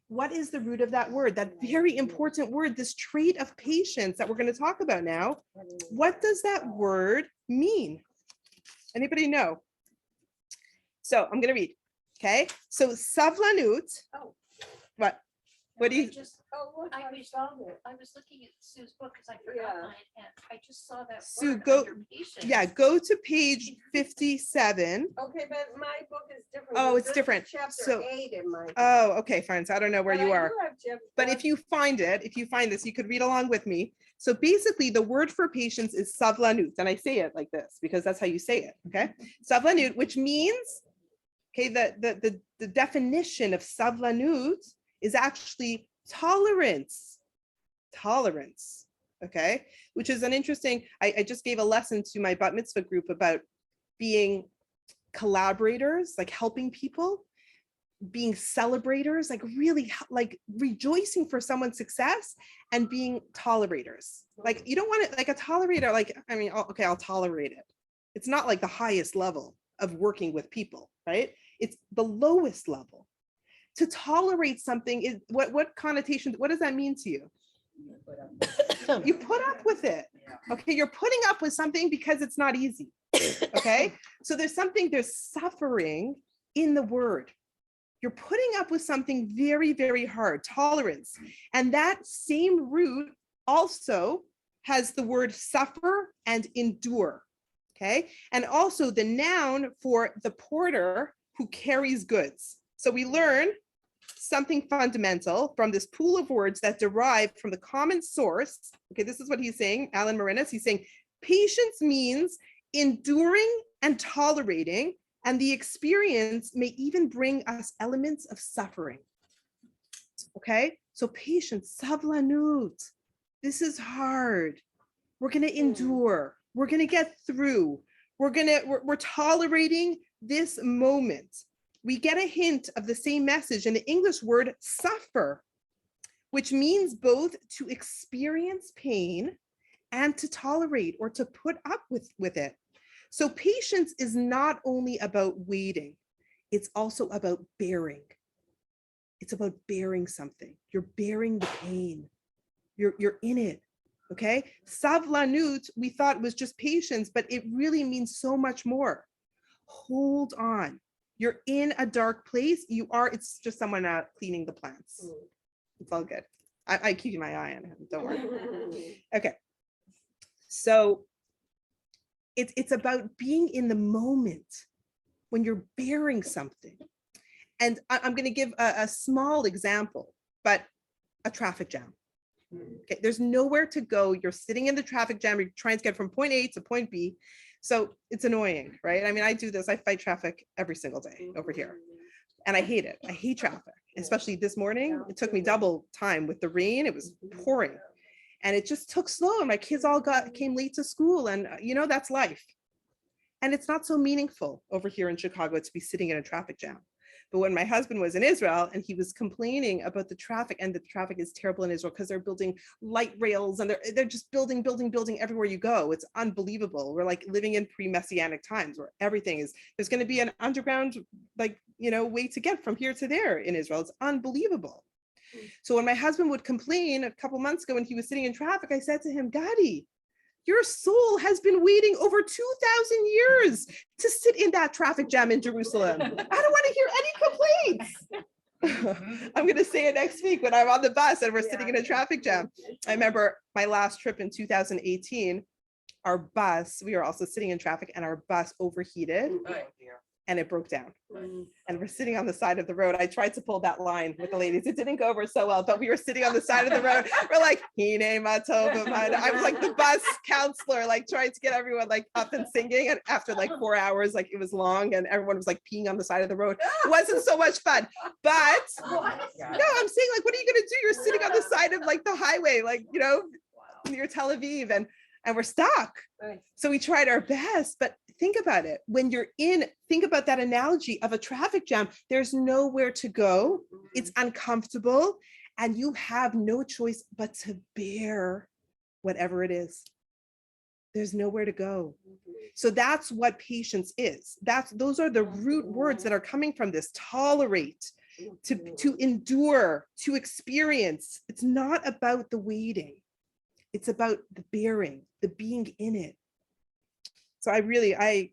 A: What is the root of that word? That very important word, this trait of patience that we're going to talk about now. What does that word mean? Anybody know? So I'm going to read, okay? So savlanut, what do you?
C: I was looking at Sue's book because I forgot mine, and I just saw that.
A: Sue,
C: word
A: go-
C: under patience.
A: Yeah, go to page 57.
D: Okay, but my book is different.
A: Oh, it's
D: This is
A: different.
D: Chapter
A: So-
D: 8 in my. book.
A: Oh, okay, fine. So I don't know where
D: But
A: you
D: I
A: are.
D: do have
A: But if you find this, you could read along with me. So basically the word for patience is savlanut. And I say it like this because that's how you say it, okay? Savlanut, which means, okay, the definition of savlanut is actually tolerance, okay? Which is an interesting, I just gave a lesson to my bat mitzvah group about being collaborators, like helping people, being celebrators, like really like rejoicing for someone's success, and being tolerators. Like you don't want it like a tolerator, like, I mean, okay, I'll tolerate it. It's not like the highest level of working with people, right? It's the lowest level. To tolerate something is what connotation, what does that mean to you? You put up with it. Okay, you're putting up with something because it's not easy. Okay, so there's suffering in the word. You're putting up with something very, very hard, tolerance. And that same root also has the word suffer and endure. Okay, and also the noun for the porter who carries goods. So we learn something fundamental from this pool of words that derive from the common source. Okay, this is what he's saying, Alan Marinas. He's saying patience means enduring and tolerating, and the experience may even bring us elements of suffering. Okay, so patience, savlanut. This is hard. We're going to endure. We're going to get through. We're tolerating this moment. We get a hint of the same message in the English word suffer, which means both to experience pain and to tolerate or to put up with it. So patience is not only about waiting, it's also about bearing. It's about bearing something. You're bearing the pain. You're in it. Okay. Savlanut, we thought was just patience, but it really means so much more. Hold on. You're in a dark place. It's just someone cleaning the plants. It's all good. I keep my eye on him. Don't worry. Okay. So it's about being in the moment when you're bearing something. And I'm going to give a small example, but a traffic jam. Okay, there's nowhere to go. You're sitting in the traffic jam. You're trying to get from point A to point B. So it's annoying, right? I mean, I do this. I fight traffic every single day over here. And I hate it. I hate traffic, especially this morning. It took me double time with the rain. It was pouring. And it just took slow. And my kids all came late to school. And that's life. And it's not so meaningful over here in Chicago to be sitting in a traffic jam. But when my husband was in Israel and he was complaining about the traffic, and the traffic is terrible in Israel because they're building light rails and they're just building everywhere you go. It's unbelievable. We're like living in pre-messianic times where there's going to be an underground, way to get from here to there in Israel. It's unbelievable. So when my husband would complain a couple months ago when he was sitting in traffic, I said to him, Gadi, your soul has been waiting over 2,000 years to sit in that traffic jam in Jerusalem. I don't want to hear any complaints. I'm going to say it next week when I'm on the bus and we're sitting in a traffic jam. I remember my last trip in 2018, our bus, we were also sitting in traffic and our bus overheated and it broke down. And we're sitting on the side of the road. I tried to pull that line with the ladies. It didn't go over so well, but we were sitting on the side of the road. We're like, Hine matova. I was like the bus counselor, trying to get everyone up and singing. And after 4 hours, it was long and everyone was peeing on the side of the road. It wasn't so much fun. But no, I'm saying what are you going to do? You're sitting on the side of the highway, near Tel Aviv and we're stuck. So we tried our best, but think about it. When think about that analogy of a traffic jam. There's nowhere to go. It's uncomfortable and you have no choice but to bear whatever it is. There's nowhere to go. So that's what patience is. Those are the root words that are coming from this. Tolerate, to endure, to experience. It's not about the waiting. It's about the bearing, the being in it. So I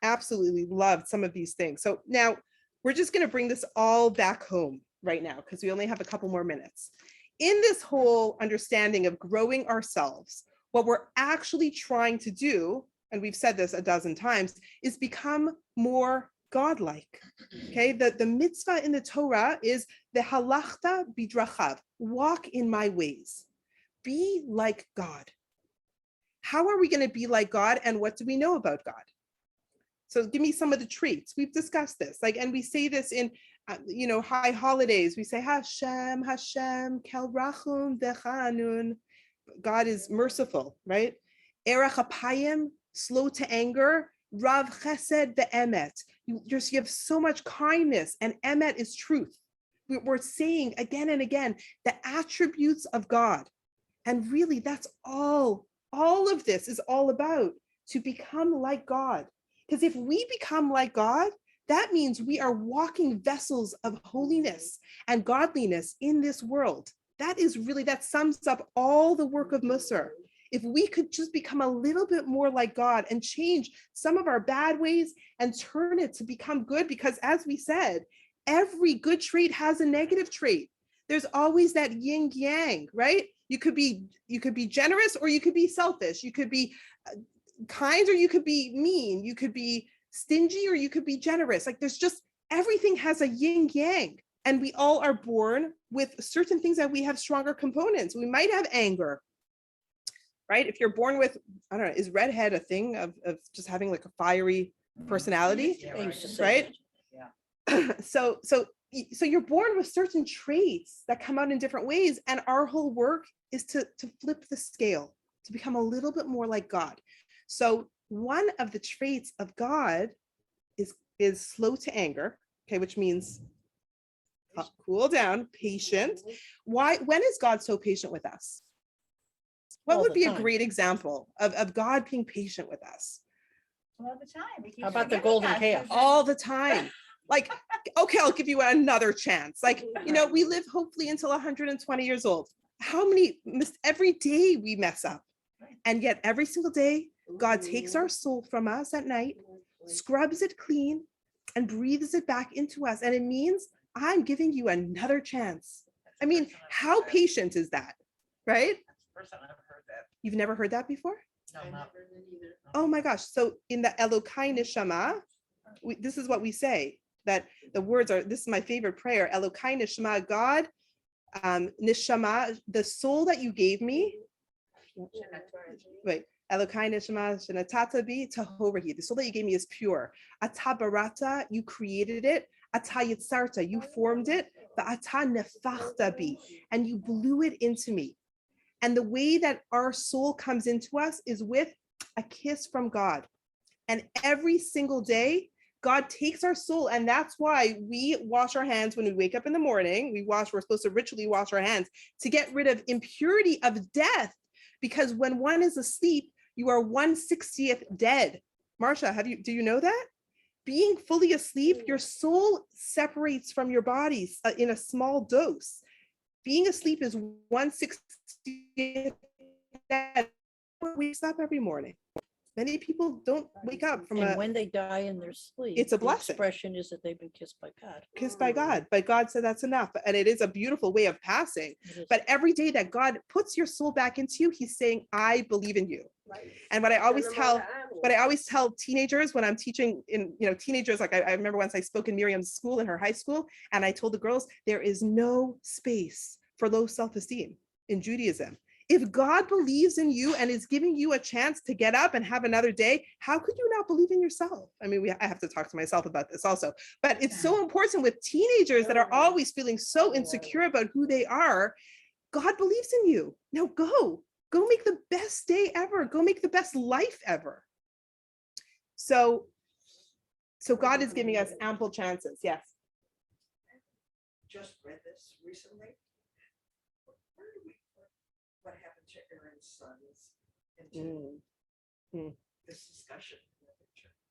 A: absolutely loved some of these things. So now we're just going to bring this all back home right now because we only have a couple more minutes. In this whole understanding of growing ourselves, what we're actually trying to do, and we've said this a dozen times, is become more godlike. Okay, the mitzvah in the Torah is the halachta bidrachav, walk in my ways, be like God. How are we going to be like God, and what do we know about God? So give me some of the traits. We've discussed this, and we say this in, high holidays. We say Hashem, Hashem, Kel Rachum V'Chanun. God is merciful, right? Erech Apayim, slow to anger. Rav Chesed Ve'emet. You have so much kindness, and emet is truth. We're saying again and again the attributes of God, and really that's all of this is all about, to become like God. Because if we become like God, that means we are walking vessels of holiness and godliness in this world. That sums up all the work of Musar. If we could just become a little bit more like God and change some of our bad ways and turn it to become good, because as we said, every good trait has a negative trait. There's always that yin yang, right? You could be generous or you could be selfish. You could be kind or you could be mean. You could be stingy or you could be generous. There's just everything has a yin yang, and we all are born with certain things that we have stronger components. We might have anger, right? If you're born with, I don't know, is redhead a thing of just having like a fiery personality,
G: I used to say
A: right?
G: that.
A: So you're born with certain traits that come out in different ways, and our whole work is to flip the scale, to become a little bit more like God. So one of the traits of God is slow to anger, okay, which means cool down, patient. Why? When is God so patient with us? What
G: All
A: would
G: the
A: be a
G: time.
A: great example of God being patient with us?
B: All the time. He keeps
G: How about the
B: forgiving
G: golden
B: us.
G: calf?
A: All the time. Like, okay, I'll give you another chance. Like, we live hopefully until 120 years old. How many, every day we mess up. And yet every single day, God takes our soul from us at night, scrubs it clean, and breathes it back into us. And it means I'm giving you another chance. I mean, how patient is that, right?
G: First time I've ever heard that.
A: You've never heard that before?
G: No, not.
A: Oh my gosh. So in the Elokai Neshama, this is what we say, that the words are, this is my favorite prayer, Elokai Neshama, God, Neshama, the soul that you gave me, wait, Elokai Neshama, Shenatata bi Tahorahi, the soul that you gave me is pure. Ata barata, you created it. Ata yitzarta, you formed it. The ata nefachta bi, and you blew it into me. And the way that our soul comes into us is with a kiss from God. And every single day, God takes our soul. And that's why we wash our hands when we wake up in the morning. We're supposed to ritually wash our hands to get rid of impurity of death. Because when one is asleep, you are 1/60th dead. Marsha, do you know that? Being fully asleep, your soul separates from your body in a small dose. Being asleep is 1/60th dead. Wakes up every morning. Many people don't wake up from
G: And when they die in their sleep.
A: It's a
G: the
A: blessing.
G: Expression is that they've been kissed by God.
A: kissed by God, but God said that's enough. And it is a beautiful way of passing.
G: It is.
A: But every day that God puts your soul back into you, he's saying, I believe in you. And what I always tell teenagers when I'm teaching in, teenagers, like I remember once I spoke in Miriam's school, in her high school, and I told the girls, there is no space for low self-esteem in Judaism. If God believes in you and is giving you a chance to get up and have another day, how could you not believe in yourself? I mean, I have to talk to myself about this also, but it's so important with teenagers that are always feeling so insecure about who they are. God believes in you. Now go make the best day ever. Go make the best life ever. So God is giving us ample chances. Yes.
H: Just read this recently. Where do we put what happened to Aaron's sons into this discussion?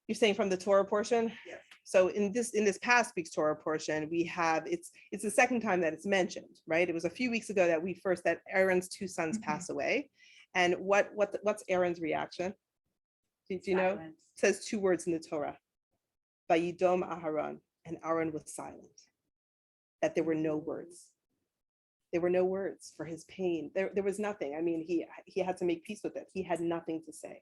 A: You're saying from the Torah portion?
H: Yes.
A: So in this past week's Torah portion, we have, it's the second time that it's mentioned, right? It was a few weeks ago that Aaron's two sons pass away. And what's Aaron's reaction? Do you know? It says two words in the Torah. Vayidom Aharon, and Aaron was silent. That there were no words. There were no words for his pain. There was nothing. I mean, he had to make peace with it. He had nothing to say.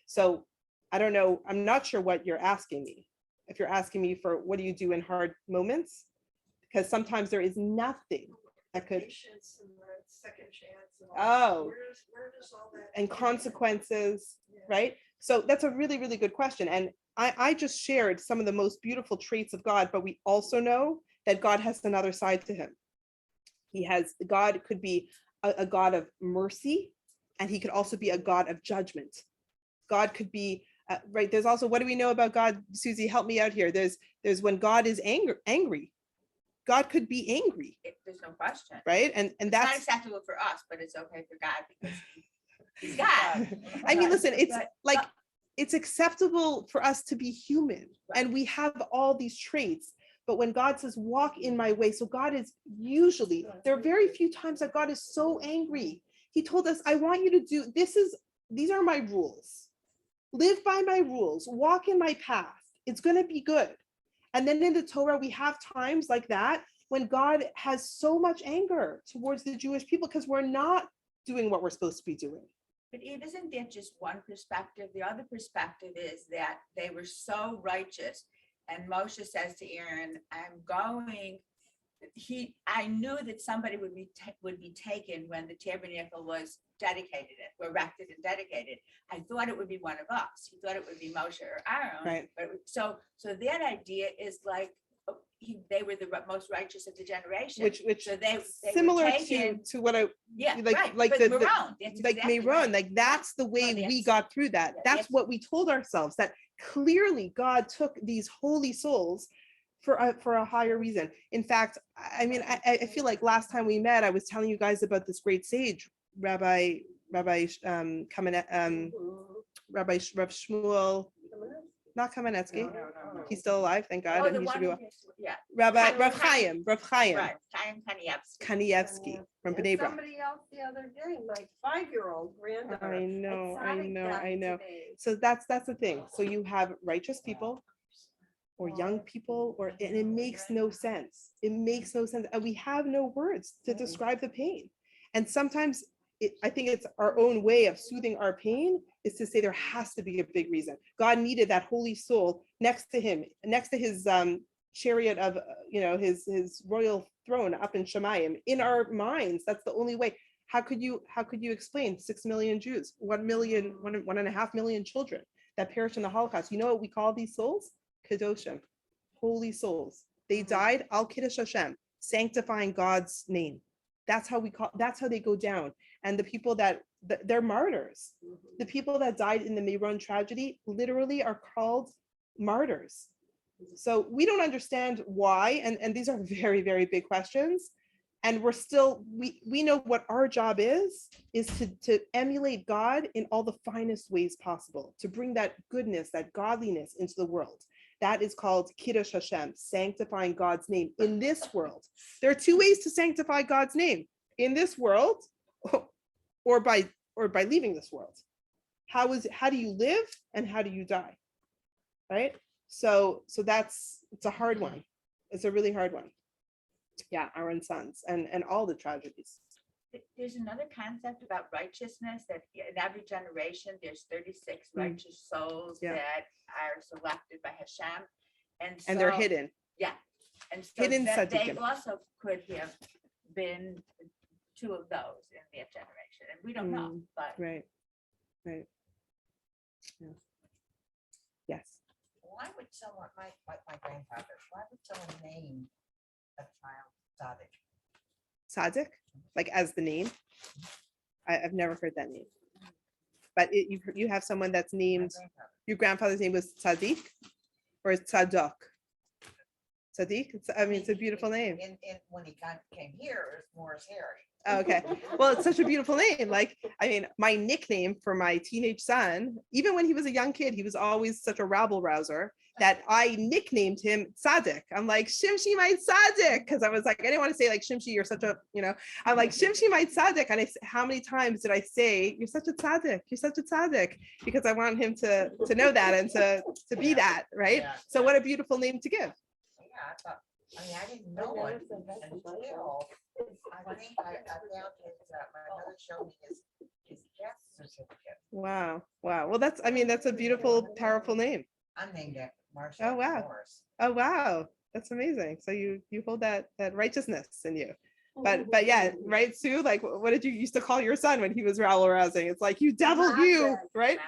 A: So I don't know. I'm not sure what you're asking me. If you're asking me for what do you do in hard moments? Because sometimes there is nothing that could.
H: Patience and the second chance. And all
A: Oh.
H: where does all that?
A: And consequences, right? So that's a really, really good question. And I just shared some of the most beautiful traits of God, but we also know that God has another side to him. God could be a God of mercy, and he could also be a God of judgment. God could be, right, there's also, what do we know about God? Susie, help me out here. There's when God is angry. God could be angry.
B: There's no question.
A: Right? And
B: It's not
A: that's,
B: acceptable for us, but it's okay for God because he's God.
A: I mean, listen, it's
B: But-
A: like, it's acceptable for us to be human, and we have all these traits. But when God says, walk in my way, so God is usually, there are very few times that God is so angry. He told us, I want you to do, these are my rules. Live by my rules, walk in my path. It's going to be good. And then in the Torah, we have times like that when God has so much anger towards the Jewish people because we're not doing what we're supposed to be doing.
B: But Eve, isn't that just one perspective? The other perspective is that they were so righteous And Moshe says to Aaron, I'm going. I knew that somebody would be taken when the tabernacle was dedicated, erected and dedicated. I thought it would be one of us. He thought it would be Moshe or Aaron.
A: Right.
B: But so that idea is like, they were the most righteous of the generation.
A: which
B: So they were
A: similar
B: taken-
A: to what I,
B: Yeah,
A: like-
B: right.
A: like
B: but
A: the-
B: Meron, that's
A: like
B: exactly
A: Meron,
B: right.
A: like that's the way we
B: that's-
A: got through that.
B: yeah,
A: That's
B: that's-
A: what we told ourselves, that clearly God took these holy souls for a higher reason. In fact, I mean, I feel like last time we met, I was telling you guys about this great sage, Rabbi Shmuel, not Kamenetsky. He's still alive, thank God,
B: Oh,
A: and
B: the
A: he should
B: one
A: be
B: who
A: well.
B: is- yeah,
A: Rav Chaim
B: right, Chaim Kanievsky.
A: Kanievsky from
H: And
A: Bnei Brak.
H: somebody else the other day, my 5-year-old granddaughter.
A: I know, I
H: exotic
A: know,
H: died
A: I know.
H: today.
A: So that's the thing. So you have righteous people or young people, and it makes no sense. It makes no sense. And we have no words to describe the pain. And sometimes I think it's our own way of soothing our pain is to say there has to be a big reason. God needed that holy soul next to him, next to his chariot of, his royal throne up in Shemayim. In our minds, that's the only way. How could you explain 6 million Jews, 1.5 million children that perished in the Holocaust? You know what we call these souls? Kedoshim, holy souls. They died al Kiddush Hashem, sanctifying God's name. That's how they go down. And the people they're martyrs. The people that died in the Meron tragedy literally are called martyrs. So we don't understand why, and these are very, very big questions. And we're still, we know what our job is to emulate God in all the finest ways possible, to bring that goodness, that godliness into the world. That is called Kiddush Hashem, sanctifying God's name in this world. There are two ways to sanctify God's name: in this world, or by leaving this world. How do you live and how do you die? Right? So it's a hard one. It's a really hard one. Yeah, our own sons and all the tragedies.
B: There's another concept about righteousness, that in every generation, there's 36 righteous souls
A: Yeah.
B: that are selected by Hashem.
A: And they're
B: so-
A: hidden.
B: Yeah. And so
A: Hidden
B: that they
A: tzaddikim.
B: also could have been two of those in their generation. And we don't know, but
A: Right. Yeah. Yes.
I: Why would someone, like my grandfather, why would someone name a child Tzaddik?
A: Tzaddik, like as the name. I've never heard that name. But you have someone that's
I: My
A: named,
I: grandfather.
A: your grandfather's name was Tzaddik or is Tzadok? Tzaddik, it's a beautiful name.
I: In when he came here, it was Morris Harry.
A: Oh, okay, well, it's such a beautiful name. Like, my nickname for my teenage son, even when he was a young kid, he was always such a rabble rouser that I nicknamed him Tzaddik. I'm like, Shimshi, my Tzaddik, because I was like, I didn't want to say like, Shimshi, you're such a, I'm like, Shimshi, my Tzaddik. And how many times did I say, you're such a Tzaddik, you're such a Tzaddik, because I want him to know that and to be that, right?
I: Yeah.
A: So what a beautiful name to give.
I: Yeah, I didn't know it until I think I found his, my mother showed me his death certificate.
A: Wow. Well, that's a beautiful, powerful name.
I: I'm named after Marshall.
A: Oh, wow.
I: Morris.
A: Oh, wow. That's amazing. So you hold that righteousness in you. But yeah, right, Sue? Like, what did you used to call your son when he was rabble rousing? It's like, you devil, you, right?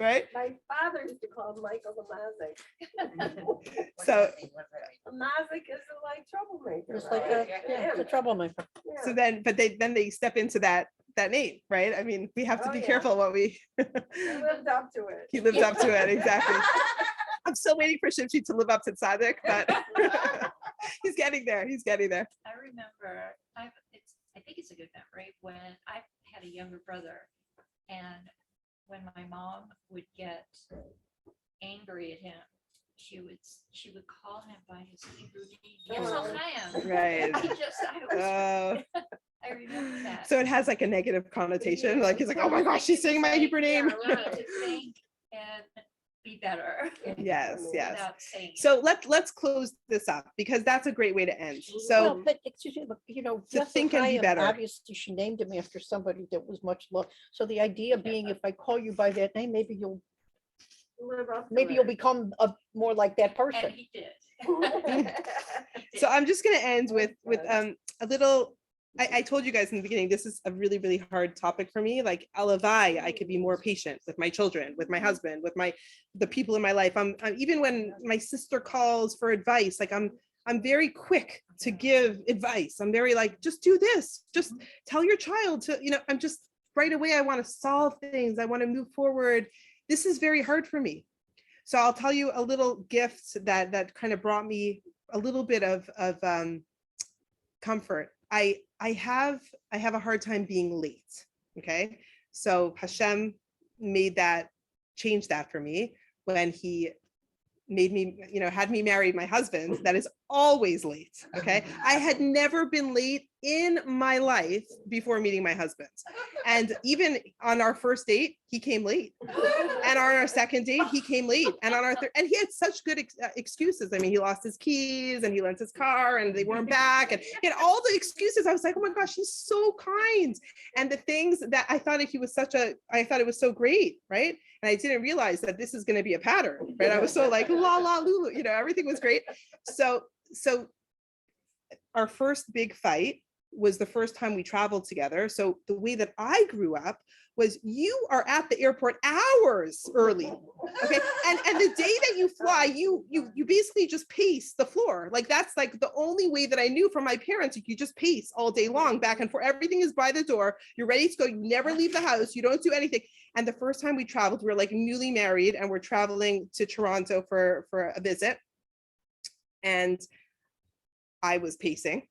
A: Right?
H: My father used to call him Michael the Mazik.
I: What's
A: So-
I: that mean? What's that mean?
H: A Mazik is like troublemaker.
G: Just like
H: right?
G: it's a troublemaker.
H: Yeah.
A: So then they step into that name, right? I mean, we have to
H: Oh,
A: be
H: yeah.
A: careful what we,
H: He lived up to it.
A: he lived up to it, exactly. I'm still waiting for Shimshi to live up to Tzaddik, but he's getting there.
C: I remember, I think it's a good memory when I had a younger brother, and when my mom would get angry at him, she would call him by his Hebrew name. Yochai.
A: Right.
C: I remember that.
A: So it has like a negative connotation. Like, he's like, oh my gosh, she's saying my Hebrew name.
C: Yeah, right, to think and be better.
A: Yes.
C: without saying it.
A: So let's close this up, because that's a great way to end.
G: Well,
A: So
G: but excuse me, but,
A: To
G: Jessica
A: think and be
G: Hyam,
A: better.
G: obviously she named him after somebody that was much loved. So the idea being, if I call you by that name, maybe you'll
H: Live up to
G: Maybe you'll
H: it.
G: become more like that
C: And
G: person.
C: he did.
A: So I'm just going to end with a little. I told you guys in the beginning, this is a really, really hard topic for me. Like Alavai, I could be more patient with my children, with my husband, with the people in my life. I'm even when my sister calls for advice, like I'm very quick to give advice. I'm very like, just do this, just tell your child to, I'm just right away. I want to solve things. I want to move forward. This is very hard for me. So I'll tell you a little gift that kind of brought me a little bit of comfort. I have a hard time being late. Okay. So Hashem changed that for me when he made me, had me marry my husband that is always late. Okay. I had never been late in my life before meeting my husband. And even on our first date, he came late. And on our second date, he came late. And on our third, and he had such good excuses. I mean, he lost his keys and he lent his car and they weren't back. And he had all the excuses. I was like, oh my gosh, he's so kind. And the things that I thought he was I thought it was so great, right? And I didn't realize that this is going to be a pattern, right? I was so like, la, la, lulu, everything was great. So our first big fight was the first time we traveled together. So the way that I grew up was you are at the airport hours early. Okay. And the day that you fly, you basically just pace the floor. Like that's like the only way that I knew from my parents. You just pace all day long, back and forth. Everything is by the door. You're ready to go. You never leave the house. You don't do anything. And the first time we traveled, we were like newly married and we're traveling to Toronto for a visit. And I was pacing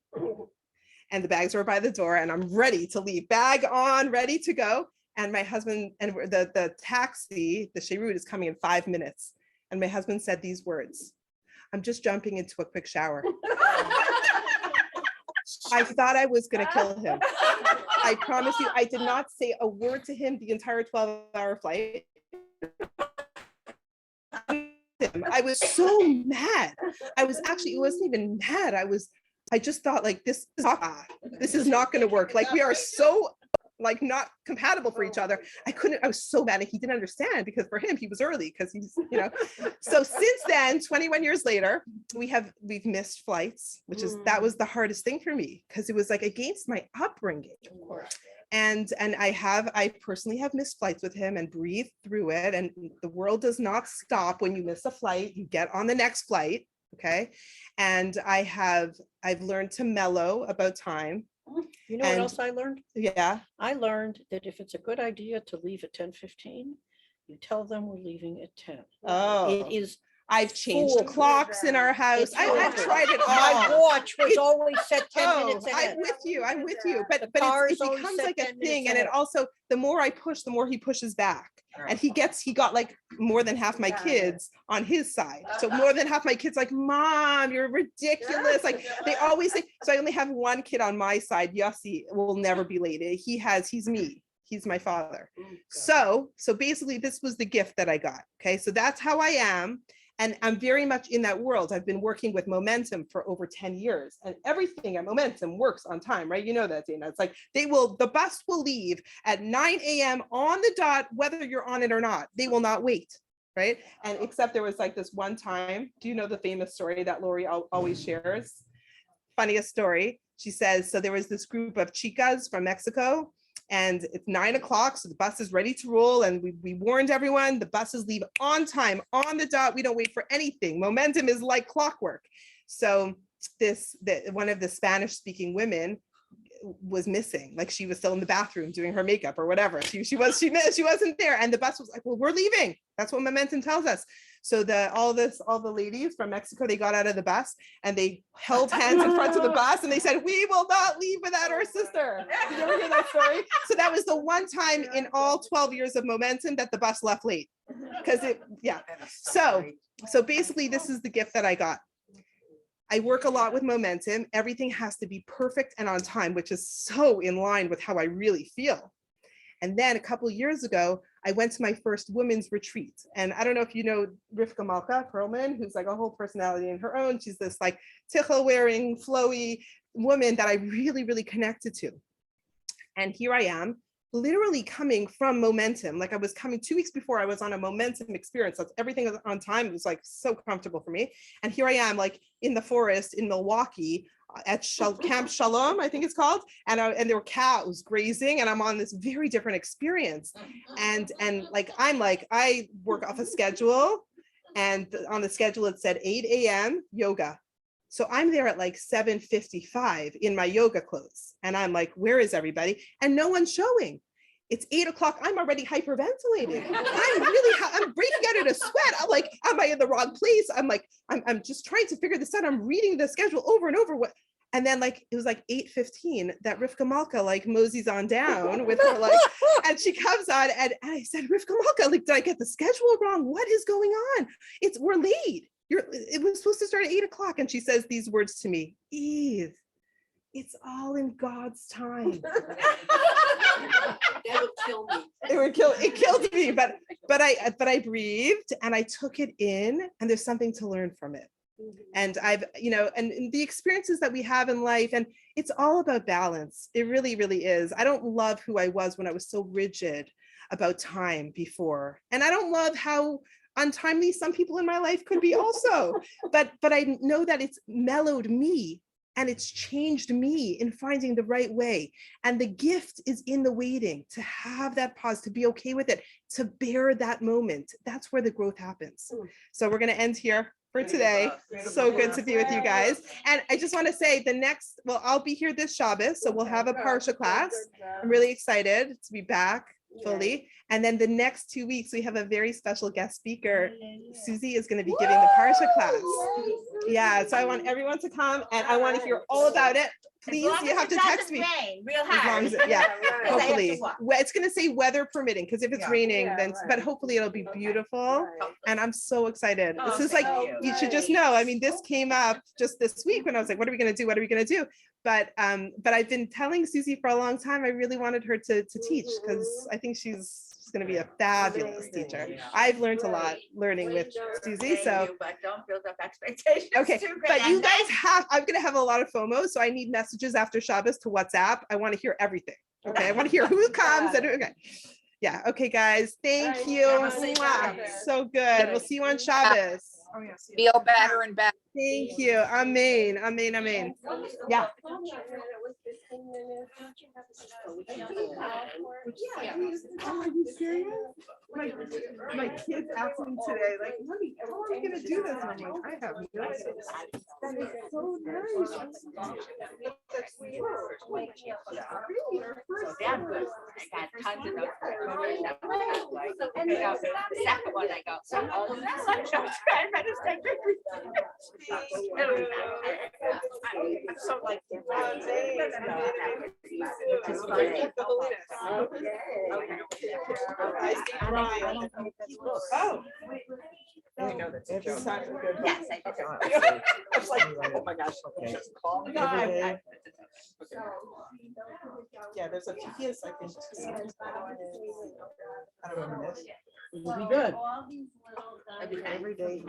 A: and the bags were by the door and I'm ready to leave, bag on, ready to go. And my husband and the taxi, the Sheroot is coming in 5 minutes. And my husband said these words, I'm just jumping into a quick shower. I thought I was going to kill him. I promise you, I did not say a word to him the entire 12-hour flight. I was so mad. It wasn't even mad. I just thought like, this is not going to work. Like we are so like not compatible for each other. I was so mad and he didn't understand because for him, he was early because he's, so since then, 21 years later, we've missed flights, that was the hardest thing for me because it was like against my upbringing. Of course. And I personally have missed flights with him and breathed through it. And the world does not stop when you miss a flight, you get on the next flight. Okay. And I've learned to mellow about time.
G: You know what else I learned?
A: Yeah.
G: I learned that if it's a good idea to leave at 10:15, you tell them we're leaving at 10.
A: Oh,
G: It is.
A: I've changed
G: foolproof.
A: clocks in our house.
G: It's
A: I've
G: foolproof.
A: tried it
G: My
A: all.
G: watch was always set 10 minutes
A: I'm
G: ahead.
A: with you. I'm with you. But it
G: car's always
A: becomes
G: set
A: like a
G: 10 minutes
A: thing. And it
G: ahead.
A: also, the more I push, the more he pushes back. And he got like more than half my kids on his side. So more than half my kids like, Mom, you're ridiculous. Like they always say, so I only have one kid on my side. Yossi will never be late. He's me. He's my father. So basically this was the gift that I got. Okay. So that's how I am. And I'm very much in that world. I've been working with Momentum for over 10 years and everything at Momentum works on time, right? You know that, Dana. It's like the bus will leave at 9 a.m. on the dot, whether you're on it or not. They will not wait, right? And except there was like this one time, do you know the famous story that Lori always shares? Funniest story. She says, so there was this group of chicas from Mexico and it's 9 o'clock. So the bus is ready to roll. And we warned everyone, the buses leave on time, on the dot. We don't wait for anything. Momentum is like clockwork. So one of the Spanish speaking women was missing. Like she was still in the bathroom doing her makeup or whatever. She wasn't there. And the bus was like, well, we're leaving. That's what Momentum tells us. So all the ladies from Mexico, they got out of the bus and they held hands in front of the bus and they said, we will not leave without our sister. Did you ever hear that story? So that was the one time in all 12 years of Momentum that the bus left late. So basically this is the gift that I got. I work a lot with Momentum. Everything has to be perfect and on time, which is so in line with how I really feel. And then a couple of years ago, I went to my first women's retreat. And I don't know if you know Rivka Malka Perlman, who's like a whole personality in her own. She's this like tichel wearing, flowy woman that I really, really connected to. And here I am literally coming from momentum. Like I was coming 2 weeks before, I was on a momentum experience. That's everything was on time. It was like so comfortable for me. And here I am, like in the forest in Milwaukee at Camp Shalom, I think it's called. And there were cows grazing, and I'm on this very different experience. And like, I work off a schedule, and on the schedule, it said 8 a.m. yoga. So I'm there at like 7:55 in my yoga clothes. And I'm like, where is everybody? And no one's showing. It's 8 o'clock. I'm already hyperventilating. I'm breaking out in a sweat. I'm like, am I in the wrong place? I'm like, I'm just trying to figure this out. I'm reading the schedule over and over. And then like, it was like 8:15 that Rivka Malka like moseys on down with her like, and she comes on and I said, Rivka Malka, like, did I get the schedule wrong? What is going on? We're late. It was supposed to start at 8 o'clock. And she says these words to me, Eve, it's all in God's time.
D: That would kill me.
A: It killed me, but I breathed and I took it in, and there's something to learn from it. And I've, and the experiences that we have in life, and it's all about balance. It really, really is. I don't love who I was when I was so rigid about time before. And I don't love how untimely some people in my life could be also, but I know that it's mellowed me and it's changed me in finding the right way. And the gift is in the waiting, to have that pause, to be okay with it, to bear that moment. That's where the growth happens. So we're going to end here for today. So good to be with you guys. And I just want to say I'll be here this Shabbos, so we'll have a Parsha class. I'm really excited to be back fully. And then the next 2 weeks, we have a very special guest speaker. Susie is going to be giving the Parsha class. Yeah, so I want everyone to come, and I want to hear all about it. Please, you have to text me.
B: Real
A: As long
B: hard.
A: as yeah, hopefully.
B: walk.
A: It's going to say weather permitting, because if it's raining, then, but hopefully it'll be beautiful. And I'm so excited. This is like, you should just know, I mean, this came up just this week when I was like, what are we going to do? What are we going to do? But I've been telling Susie for a long time, I really wanted her to teach, because I think she's going to be a fabulous teacher. I've learned a lot learning with Susie. So,
B: But don't build up expectations.
A: okay,
B: too
A: but
B: great.
A: you guys I'm going to have a lot of FOMO, so I need messages after Shabbos to WhatsApp. I want to hear everything. Okay, I want to hear who comes and okay. Yeah, okay, guys. Thank you. Mwah. So good. We'll see you on Shabbos.
J: Feel better and better.
A: Thank you. Amen. Amen. Amen. Yeah. Are you serious? My kids asked me today, like, Mommy, how are we gonna do this? And I'm like, I have no idea. That is so nice.
B: So damn good. I got tons of notes. The second one I go, so all of that sunshine, I better stay I'm so like.
A: Oh.
I: You know that's a joke.
A: Yes, I do.
I: Okay. I was like, oh my gosh. Okay.
A: No, yeah, there's a few, I think. I don't remember this.
G: It'll be good.
B: Every day.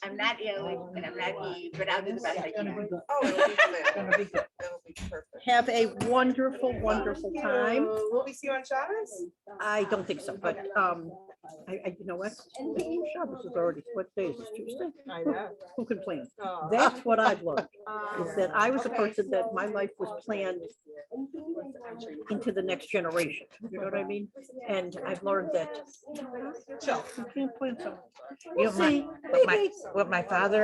B: I'm not ill and I'm not Eve, but I'll do the best I can.
I: Oh, it'll be good. It'll be perfect.
G: Have a wonderful, wonderful time.
A: Will we see you on Shabbos?
G: I don't think so, but you know what? Shabbos is already, what day is it, Tuesday?
A: I know.
G: Who can plan?
A: Oh.
G: That's what I've learned, is that I was a person that my life was planned into the next generation. You know what I mean? And I've learned that you can't plan something.
I: You know,
G: See,
I: what my father